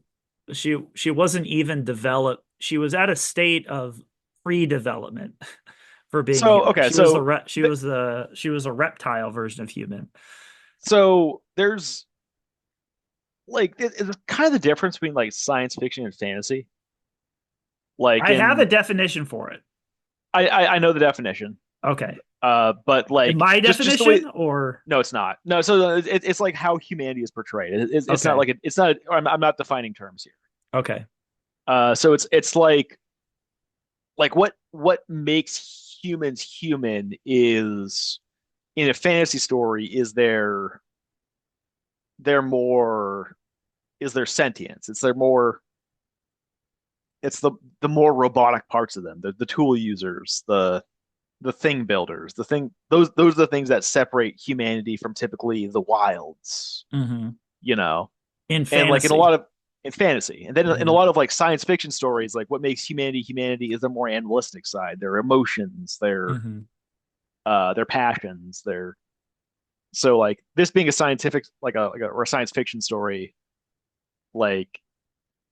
she wasn't even developed. She was at a state of pre-development for being So human. okay, so She was a reptile version of human. so there's like it's kind of the difference between like science fiction and fantasy. Like I have a in definition for it. I know the definition. Okay. But In like my just the way. definition, or No, it's not. No, so it's like how humanity is portrayed. It's not okay. like it's not. I'm not defining terms here. Okay. So it's like what makes humans human is in a fantasy story is their more is their sentience. It's their more it's the more robotic parts of them, the tool users, the thing builders, the thing those are the things that separate humanity from typically the wilds, Hmm. you know. In And like in a lot fantasy. of in fantasy, and then in a Hmm. lot of like science fiction stories, like what makes humanity is their more animalistic side, their emotions, Hmm. their passions, their so like this being a scientific or a science fiction story, like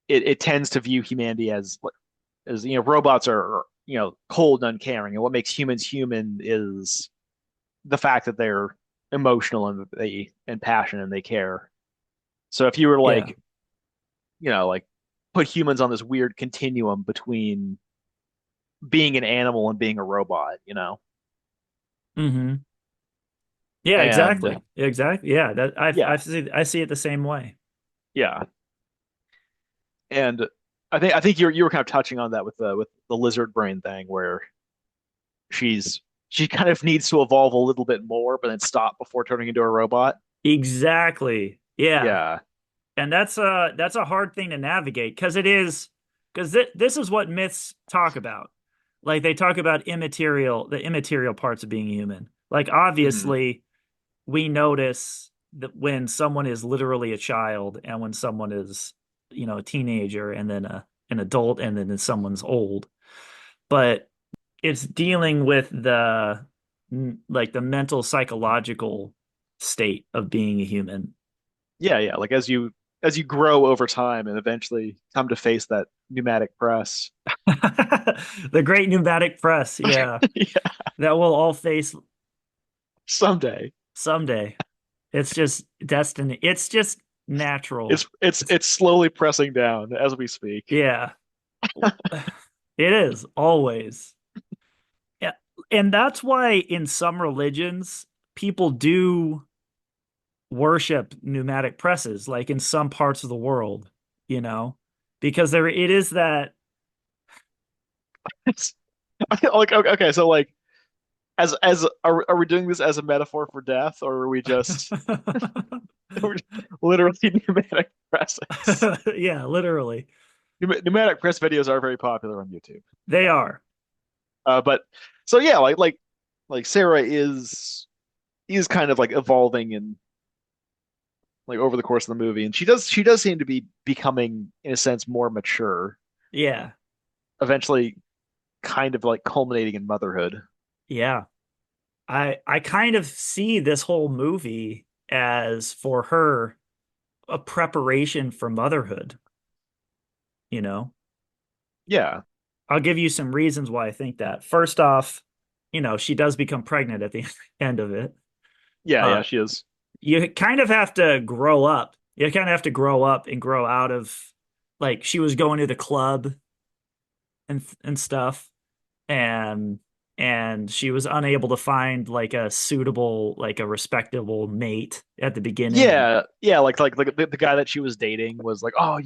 it tends to view humanity as robots are cold and uncaring, and what makes humans human is the fact that they're emotional and passionate and they care. So if you were Yeah. like like put humans on this weird continuum between being an animal and being a robot, Hmm. Yeah, and exactly. Exactly. Yeah, that yeah, I see it the same way. yeah, and I think you were kind of touching on that with the lizard brain thing where she kind of needs to evolve a little bit more, but then stop before turning into a robot. Exactly. Yeah. Yeah. And that's a hard thing to navigate because it is because this is what myths talk about. Like they talk about the immaterial parts of being human. Like Hmm. obviously we notice that when someone is literally a child and when someone is, a teenager and then an adult and then someone's old. But it's dealing with like the mental psychological state of being a human. Yeah, yeah. Like as you grow over time and eventually come to face that pneumatic press. The great pneumatic press, yeah, Yeah, that we'll all face someday. someday. It's just destiny. It's just natural. It's slowly pressing down as we speak. Yeah, it is always. Yeah. And that's why in some religions, people do worship pneumatic presses, like in some parts of the world, you know, because there it is that It's, like okay, so like as are we doing this as a metaphor for death, or are we just literally pneumatic presses? yeah, literally. Pneumatic press videos are very popular on YouTube. They are. But so yeah, like Sarah is kind of like evolving and like over the course of the movie, and she does seem to be becoming in a sense more mature, Yeah. eventually kind of like culminating in motherhood. Yeah. I kind of see this whole movie as for her a preparation for motherhood, you know. Yeah, I'll give you some reasons why I think that. First off, she does become pregnant at the end of it. yeah, Uh yeah. She is. you kind of have to grow up. You kind of have to grow up and grow out of like she was going to the club and stuff and she was unable to find like a suitable like a respectable mate at the beginning and Yeah, yeah. Like the guy that she was dating was like, oh,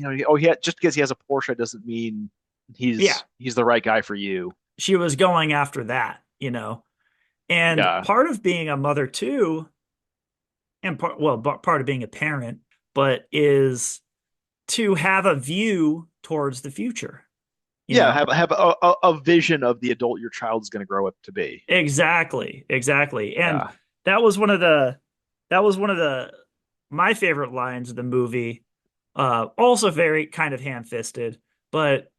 just because he has a Porsche doesn't mean yeah, he's the right guy for you. she was going after that, and Yeah, part of being a mother too and part of being a parent but is to have a view towards the future, you yeah. know. Have a vision of the adult your child's going to grow up to be. Exactly, exactly. And Yeah, that was one of the that was one of the my favorite lines of the movie. Also very kind of ham-fisted, but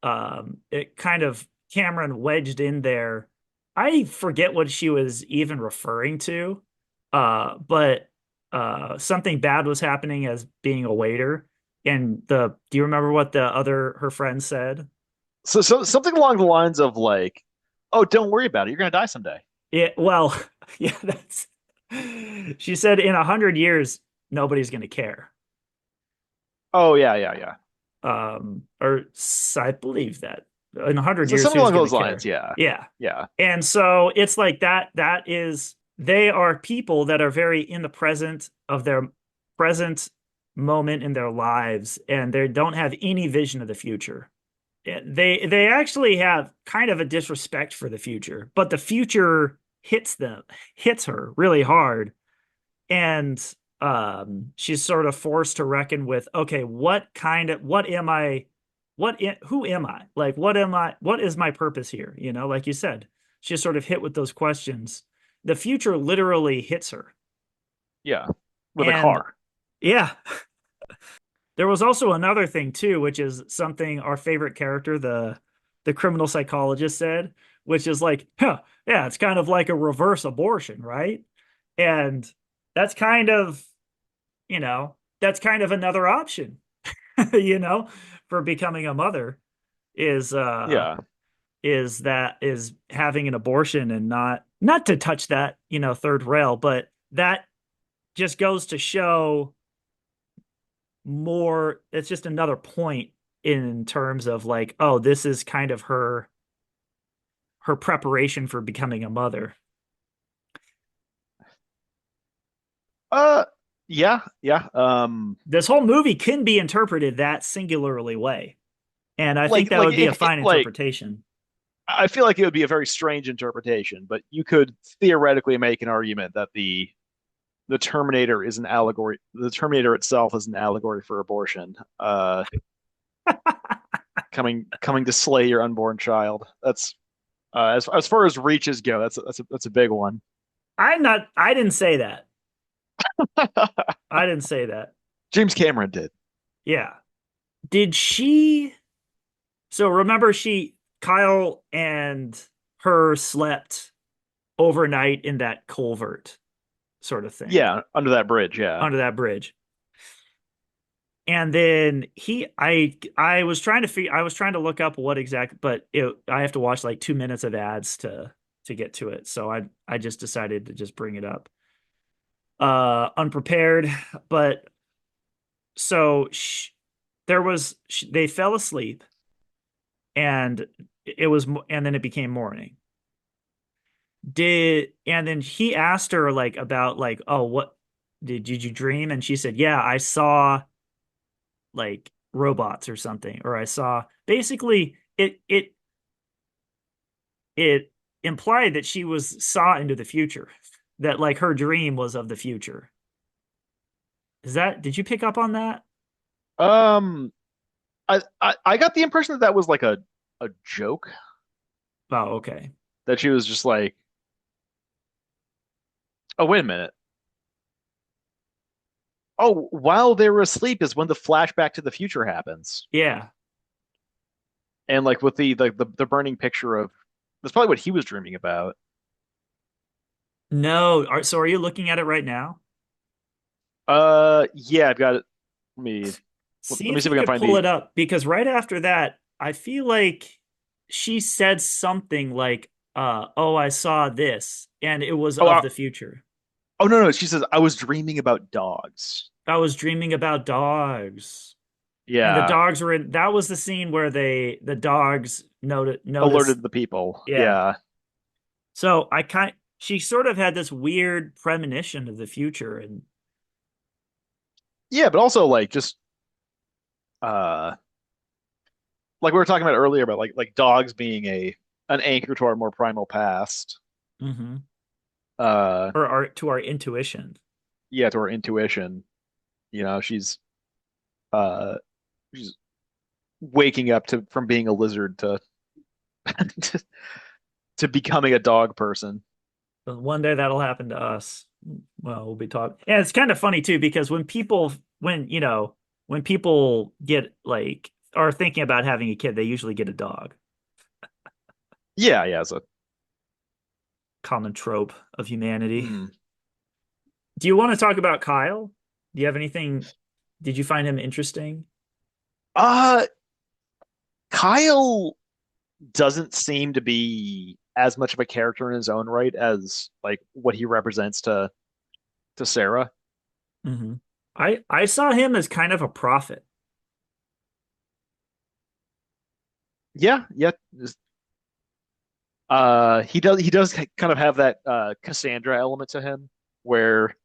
it kind of Cameron wedged in there. I forget what she was even referring to. But something bad was happening as being a waiter. And do you remember what the other her friend said? so something along the lines of like, oh, don't worry about it. You're going to die someday. Well, yeah, that's. She said in 100 years, nobody's going to care. Oh yeah, yeah, yeah. Or I believe that. in 100 So years, something who's along going to those lines, care? yeah. Yeah. Yeah. And so it's like that is they are people that are very in the present of their present moment in their lives, and they don't have any vision of the future. They actually have kind of a disrespect for the future, but the future hits her really hard, and she's sort of forced to reckon with, okay, what am I, who am I, like what is my purpose here, like you said, she's sort of hit with those questions. The future literally hits her. Yeah. With a And car. yeah, there was also another thing too, which is something our favorite character, the criminal psychologist, said, which is like, huh, yeah, it's kind of like a reverse abortion, right? And that's kind of, that's kind of another option, you know, for becoming a mother is Yeah. is having an abortion, and not to touch that, third rail, but that just goes to show more. It's just another point in terms of like, oh, this is kind of her preparation for becoming a mother. Uh yeah, yeah. This whole movie can be interpreted that singularly way, and I think Like that like would be a it fine like interpretation. I feel like it would be a very strange interpretation, but you could theoretically make an argument that the Terminator is an allegory. The Terminator itself is an allegory for abortion. Coming to slay your unborn child. That's as far as reaches go. That's a big one. I didn't say that. I didn't say that. James Cameron did. Yeah. Did she? So remember, Kyle and her slept overnight in that culvert sort of thing Yeah, under that bridge. Yeah. under that bridge. And then I was trying to I was trying to look up what exact, but I have to watch like 2 minutes of ads to get to it. So I just decided to just bring it up. Unprepared, but so they fell asleep, and and then it became morning. And then he asked her like about like, oh, what did you dream? And she said, yeah, I saw like robots or something, or I saw, basically it implied that she was saw into the future, that like her dream was of the future. Did you pick up on that? Um, I got the impression that that was like a joke, Oh, okay. that she was just like, oh, wait a minute. Oh, while they were asleep is when the flashback to the future happens. Yeah. And like with the burning picture of, that's probably what he was dreaming about. No. So are you looking at it right now? Yeah, I've got it. Let me See let me if see if you I can could find pull the. it up, because right after that, I feel like she said something like, oh, I saw this, and it was Oh, of the future. oh no, no. She says I was dreaming about dogs. I was dreaming about dogs. And the Yeah, dogs were in, that was the scene where the dogs noticed. alerted the people. Yeah. Yeah, So she sort of had this weird premonition of the future. And yeah, but also like just uh like we were talking about earlier about like dogs being a an anchor to our more primal past. mhm. Uh, Or to our intuition. yeah, to our intuition. You know, uh she's waking up to from being a lizard to to, to becoming a dog person. But one day that'll happen to us. Well, we'll be talking. And it's kind of funny too, because when people get like are thinking about having a kid, they usually get a dog. Yeah, yeah. So, Common trope of humanity. mm. Do you want to talk about Kyle? Do you have anything? Did you find him interesting? uh, Kyle doesn't seem to be as much of a character in his own right as like what he represents to Sarah. Hmm. I saw him as kind of a prophet. Yeah, yeah. He does kind of have that Cassandra element to him where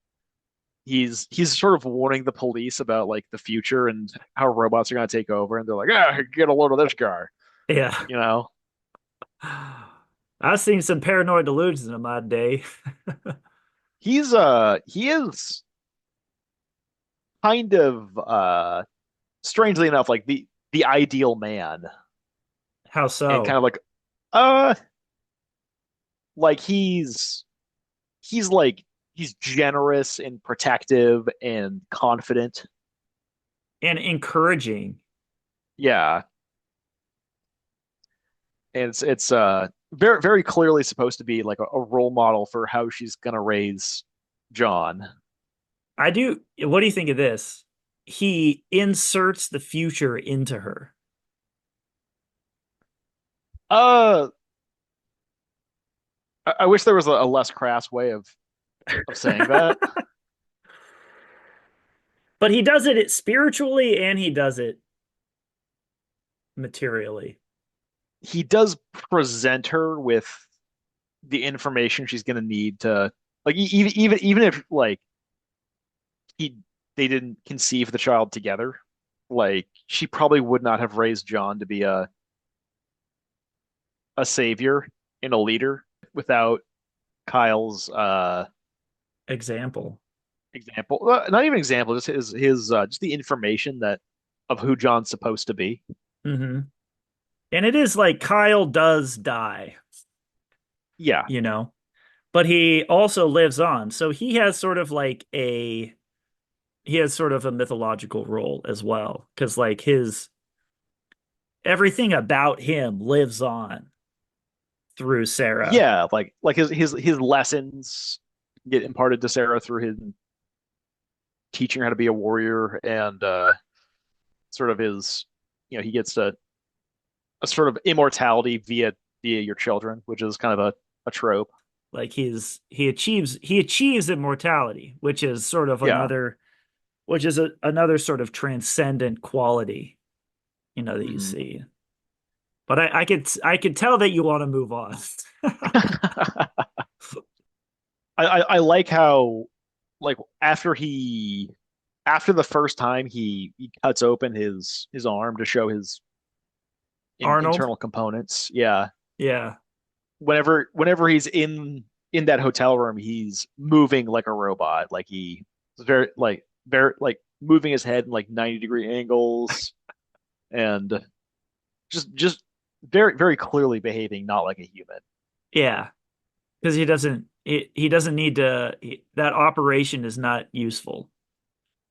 he's sort of warning the police about like the future and how robots are going to take over, and they're like, ah, get a load of this guy, Yeah. you know. I've seen some paranoid delusions in my day. He is kind of strangely enough like the ideal man, How and kind so? of uh like he's like he's generous and protective and confident. And encouraging. Yeah, and it's very very clearly supposed to be like a role model for how she's gonna raise John. I do. What do you think of this? He inserts the future into her. Uh, I wish there was a less crass way of saying that. But he does it spiritually and he does it materially. He does present her with the information she's gonna need to like even if like he they didn't conceive the child together, like she probably would not have raised John to be a savior and a leader without Kyle's Example. example. Not even example, just his just the information that of who John's supposed to be. Hmm. And it is like Kyle does die, Yeah, you know, but he also lives on. So he has sort of a mythological role as well. Because like his everything about him lives on through Sarah. yeah, like his lessons get imparted to Sarah through him teaching her how to be a warrior, and sort of his, he gets a sort of immortality via your children, which is kind of a trope. Like he achieves immortality, Yeah. which is another sort of transcendent quality, that you Mhm. see. But I could tell that you want to move on. I like how like after the first time he cuts open his arm to show his Arnold, internal components. Yeah. yeah, Whenever he's in that hotel room, he's moving like a robot. Like he very like moving his head in like 90-degree angles, and just very very clearly behaving not like a human. yeah, because he doesn't need to. That operation is not useful.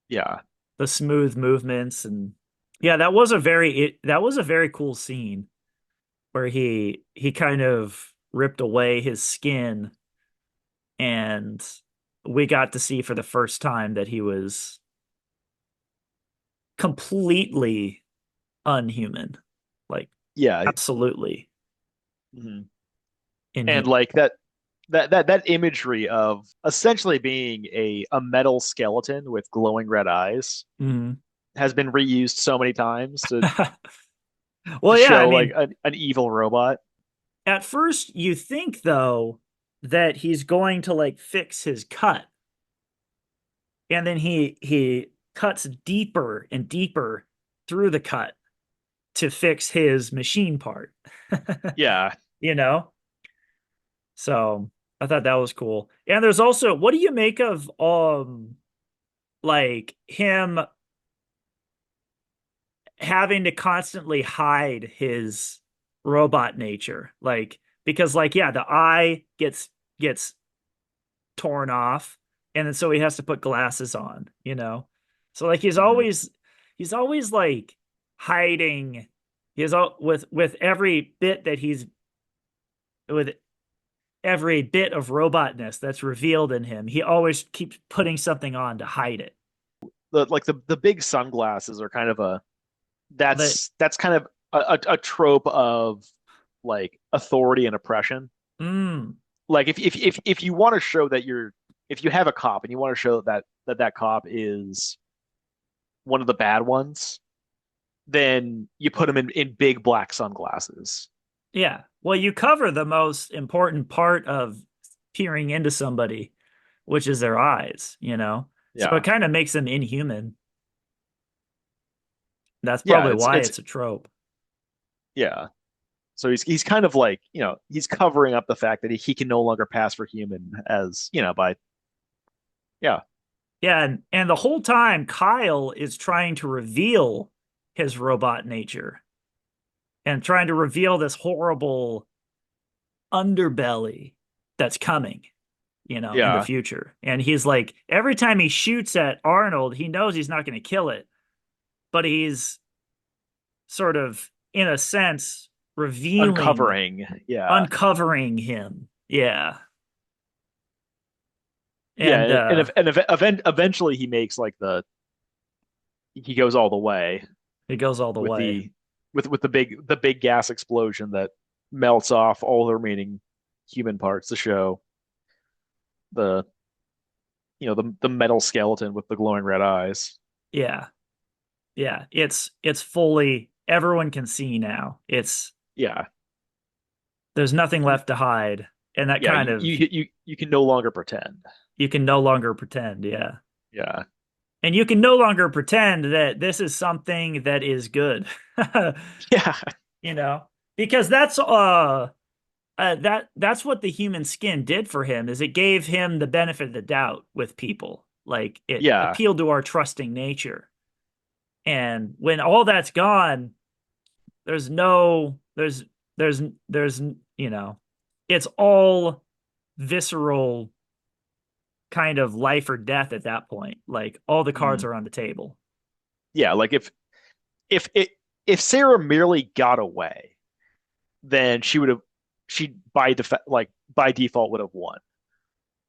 Yeah. The smooth movements and yeah, that was a very cool scene where he kind of ripped away his skin and we got to see for the first time that he was completely unhuman, like Yeah. absolutely Mhm. And inhuman. like that imagery of essentially being a metal skeleton with glowing red eyes Mhm. has been reused so many times to Well, yeah, I show like mean, an evil robot. at first you think though that he's going to like fix his cut, and then he cuts deeper and deeper through the cut to fix his machine part. Yeah. you know so I thought that was cool. And there's also, what do you make of like him having to constantly hide his robot nature, like, because like, yeah, the eye gets torn off, and then so he has to put glasses on, so like Mhm. he's always like hiding. He's all with every bit that he's with every bit of robotness that's revealed in him, he always keeps putting something on to hide it. The big sunglasses are kind of a But that's kind of a trope of like authority and oppression. mm, Like if you want to show that you're if you have a cop and you want to show that cop is one of the bad ones, then you put him in big black sunglasses. Yeah. Well, you cover the most important part of peering into somebody, which is their eyes, you know? So it Yeah. kind of makes them inhuman. That's Yeah, probably why it's it's a trope. yeah. So he's kind of like, he's covering up the fact that he can no longer pass for human as, by yeah. Yeah, and the whole time Kyle is trying to reveal his robot nature and trying to reveal this horrible underbelly that's coming, in the Yeah. future. And he's like, every time he shoots at Arnold, he knows he's not going to kill it, but he's sort of, in a sense, revealing, Uncovering. Yeah. uncovering him. Yeah. And Yeah, and eventually he makes like he goes all the way it goes all the with way. the big gas explosion that melts off all the remaining human parts to show the the metal skeleton with the glowing red eyes. Yeah. Yeah. It's fully everyone can see now. Yeah. There's nothing And left to hide. And that yeah, kind you of you you, you can no longer pretend. you can no longer pretend, yeah. Yeah. And you can no longer pretend that this is something that is good. Yeah. you know, because that's what the human skin did for him is it gave him the benefit of the doubt with people. Like it Yeah. appealed to our trusting nature. And when all that's gone, there's no there's you know, it's all visceral kind of life or death at that point. Like all the cards Mm. are on the table. Yeah, like if it if Sarah merely got away, then she by default would have won.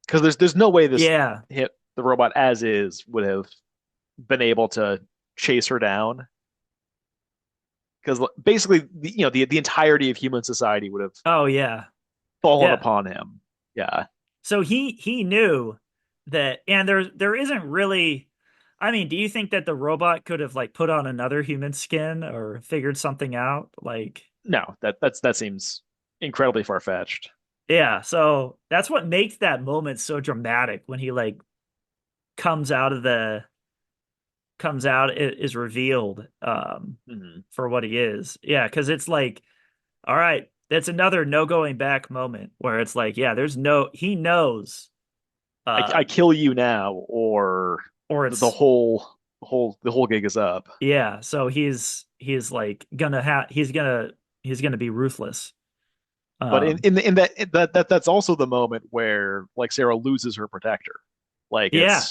Because there's no way this Yeah. hit the robot as is would have been able to chase her down. Because basically, the entirety of human society would have Oh yeah. fallen Yeah. upon him. Yeah. So he knew that, and there isn't really. I mean, do you think that the robot could have like put on another human skin or figured something out? Like, No, that seems incredibly far fetched. yeah. So that's what makes that moment so dramatic when he like comes out of the comes out is revealed Hmm. for what he is. Yeah, because it's like, all right, that's another no going back moment where it's like, yeah, there's no he knows uh I kill you now, or or the it's whole gig is up. yeah, so he's like he's gonna be ruthless. But in Um in, in that's also the moment where like Sarah loses her protector. Like yeah,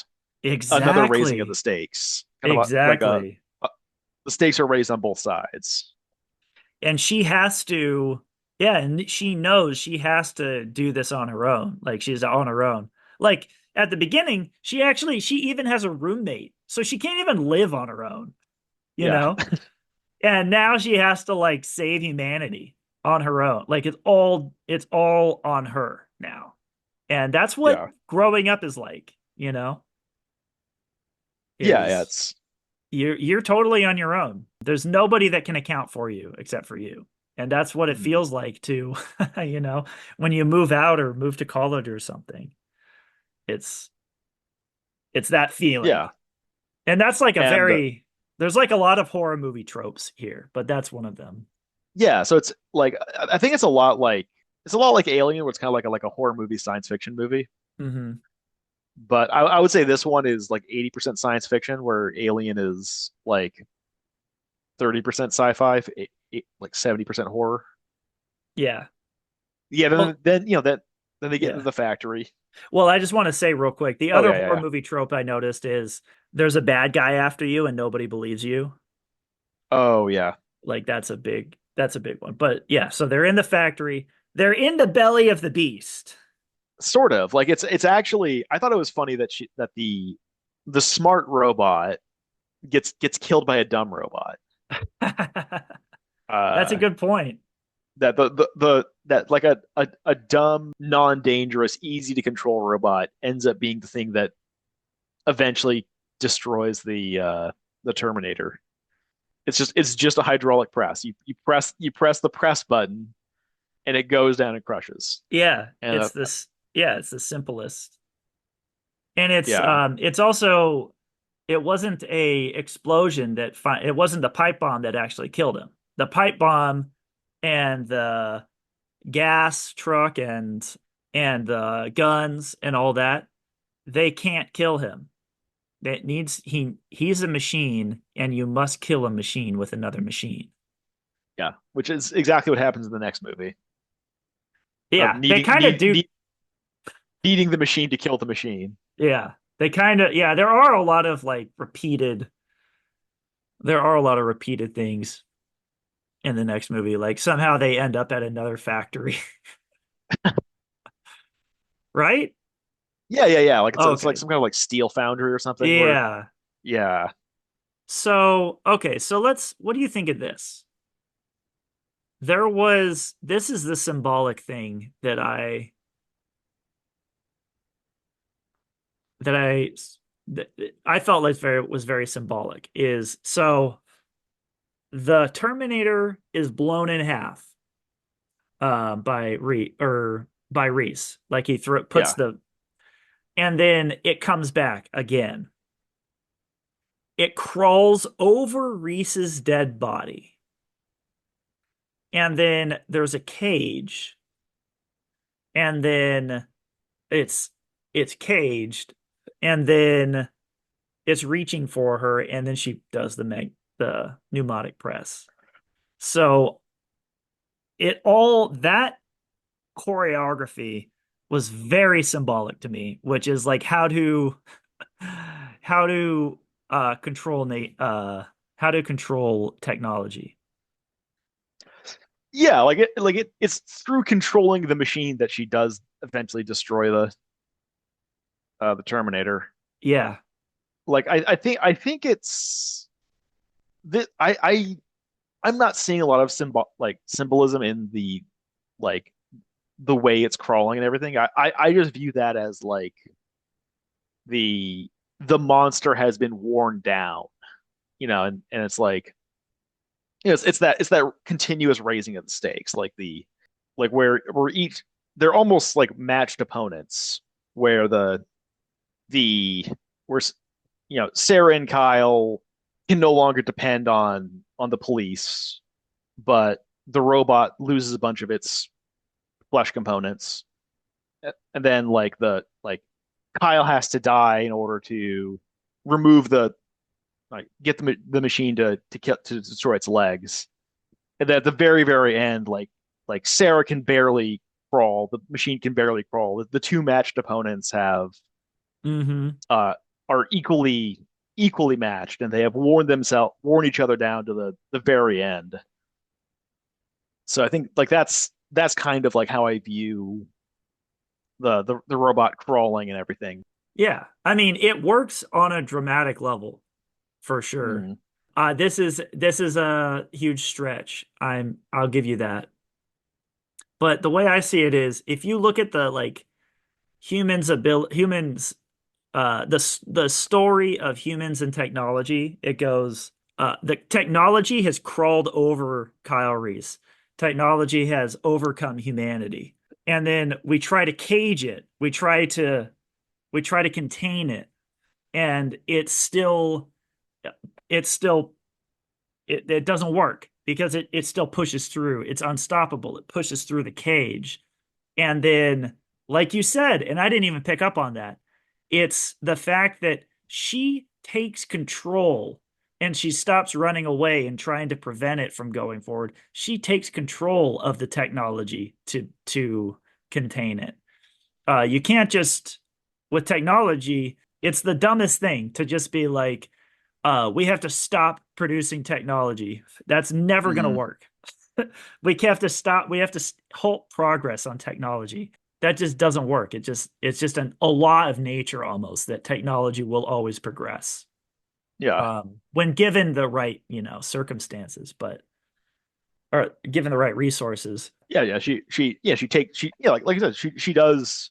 it's another raising of the exactly. stakes. Kind of like Exactly. the stakes are raised on both sides. And she has to yeah, and she knows she has to do this on her own. Like she's on her own. Like at the beginning, she even has a roommate. So she can't even live on her own, you Yeah, know? And now she has to like save humanity on her own. Like it's all on her now. And that's what yeah, growing up is like, you know, yeah. is you're totally on your own. There's nobody that can account for you except for you. And that's what it Mhm. feels like to, when you move out or move to college or something. It's it's that feeling. Yeah, And that's like a and very there's like a lot of horror movie tropes here, but that's one of them. yeah. So it's like I think it's a lot like Alien, where it's kind of like a horror movie, science fiction movie. Hmm. But I would say this one is like 80% science fiction, where Alien is like 30% sci-fi, like 70% horror. Yeah. Yeah, then Well, then you know that then they get into yeah. the factory. Well, I just want to say real quick, the Oh other yeah, yeah, horror yeah. movie trope I noticed is there's a bad guy after you and nobody believes you. Oh yeah. Like that's a big one. But yeah, so they're in the factory. They're in the belly of the beast. Sort of. Like it's actually I thought it was funny that the smart robot gets killed by a dumb robot. That's a Uh good point. that the that like a dumb, non-dangerous, easy to control robot ends up being the thing that eventually destroys the Terminator. it's just a hydraulic press. You press the press button and it goes down and crushes. Yeah, And it's this. Yeah, it's the simplest, and it's yeah, it's also it wasn't a explosion it wasn't the pipe bomb that actually killed him. The pipe bomb and the gas truck and the guns and all that, they can't kill him. That needs he's a machine, and you must kill a machine with another machine. yeah, which is exactly what happens in the next movie of Yeah, they kind of do. needing the machine to kill the machine. Yeah, they kind of yeah. There are a lot of like repeated. There are a lot of repeated things in the next movie. Like somehow they end up at another factory, right? Yeah, yeah, yeah. Like it's like Okay. some kind of like steel foundry or something. Where Yeah. yeah, So, okay, so what do you think of this? This is the symbolic thing that I, that I felt like was very symbolic is so the Terminator is blown in half, by Reese. Like puts yeah, the, and then it comes back again. It crawls over Reese's dead body. And then there's a cage, and then it's it's caged, and then it's reaching for her, and then she does the pneumatic press. So it all that choreography was very symbolic to me, which is like how to control how to control technology. yeah. It's through controlling the machine that she does eventually destroy the Terminator. Yeah. Like I think it's that I'm not seeing a lot of symbolism in like the way it's crawling and everything. I just view that as like the the monster has been worn down, and it's like it's that continuous raising of the stakes, like where each they're almost like matched opponents, where the where Sarah and Kyle can no longer depend on the police, but the robot loses a bunch of its flesh components, and then like Kyle has to die in order to remove get the machine to destroy its legs, and then at the very end, like Sarah can barely crawl, the machine can barely crawl. The two matched opponents have Mm-hmm. uh are equally matched, and they have worn each other down to the very end. So I think like that's kind of like how I view the robot crawling and everything. Yeah. I mean, it works on a dramatic level for sure. Mm. This is a huge stretch. I'll give you that. But the way I see it is if you look at the like humans the story of humans and technology, it goes the technology has crawled over Kyle Reese. Technology has overcome humanity. And then we try to cage it. We try to contain it, and it's still it doesn't work because it still pushes through. It's unstoppable. It pushes through the cage. And then, like you said, and I didn't even pick up on that, it's the fact that she takes control and she stops running away and trying to prevent it from going forward. She takes control of the technology to contain it. You can't just with technology, it's the dumbest thing to just be like, we have to stop producing technology. That's never going to Mm. work. We have to halt progress on technology. That just doesn't work. It's just a law of nature almost that technology will always progress. Yeah, When given the right, circumstances, or given the right resources. yeah. She like I said, she does.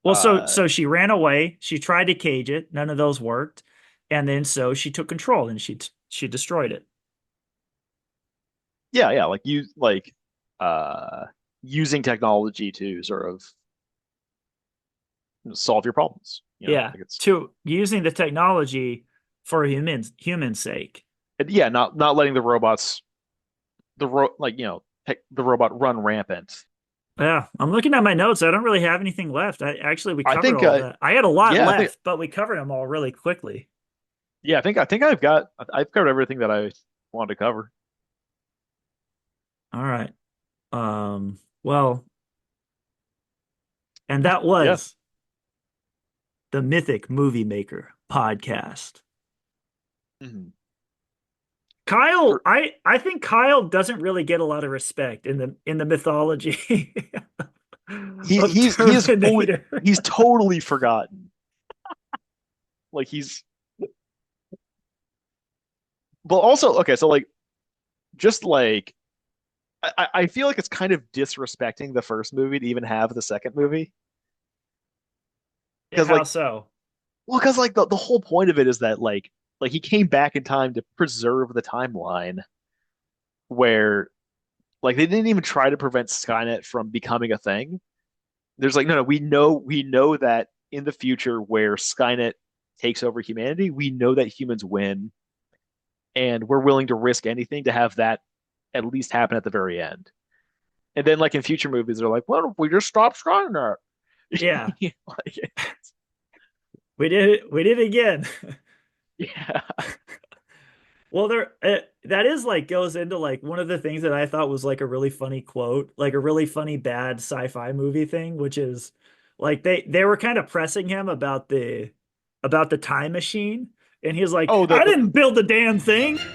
Well, so Uh, so she ran away. She tried to cage it. None of those worked. And then so she took control and she destroyed it. yeah, like you like uh using technology to sort of solve your problems, Yeah, like it's to using the technology for human's sake. yeah, not letting the robots the robot run rampant. Yeah, I'm looking at my notes. I don't really have anything left. We I covered think all that. I had a lot yeah, I think left, but we covered them all really quickly. yeah, I think I've covered everything that I wanted to cover. All right. Well, and that Yeah. was the Mythic Movie Maker podcast. Mhm. Kyle, For I think Kyle doesn't really get a lot of respect in the mythology of he is fully Terminator. he's totally forgotten. Like he's but also okay, so like just like I feel like it's kind of disrespecting the first movie to even have the second movie. Because How like so? well, because like the whole point of it is that like he came back in time to preserve the timeline where like they didn't even try to prevent Skynet from becoming a thing. There's like no, we know that in the future where Skynet takes over humanity, we know that humans win, and we're willing to risk anything to have that at least happen at the very end. And then like in future movies, they're like, well, we just stop Skynet. Yeah, Like, we did it. We did it again. yeah. Well, that is like goes into like one of the things that I thought was like a really funny quote, like a really funny bad sci-fi movie thing, which is like they were kind of pressing him about the time machine, and he's like, Oh, I didn't build the damn thing.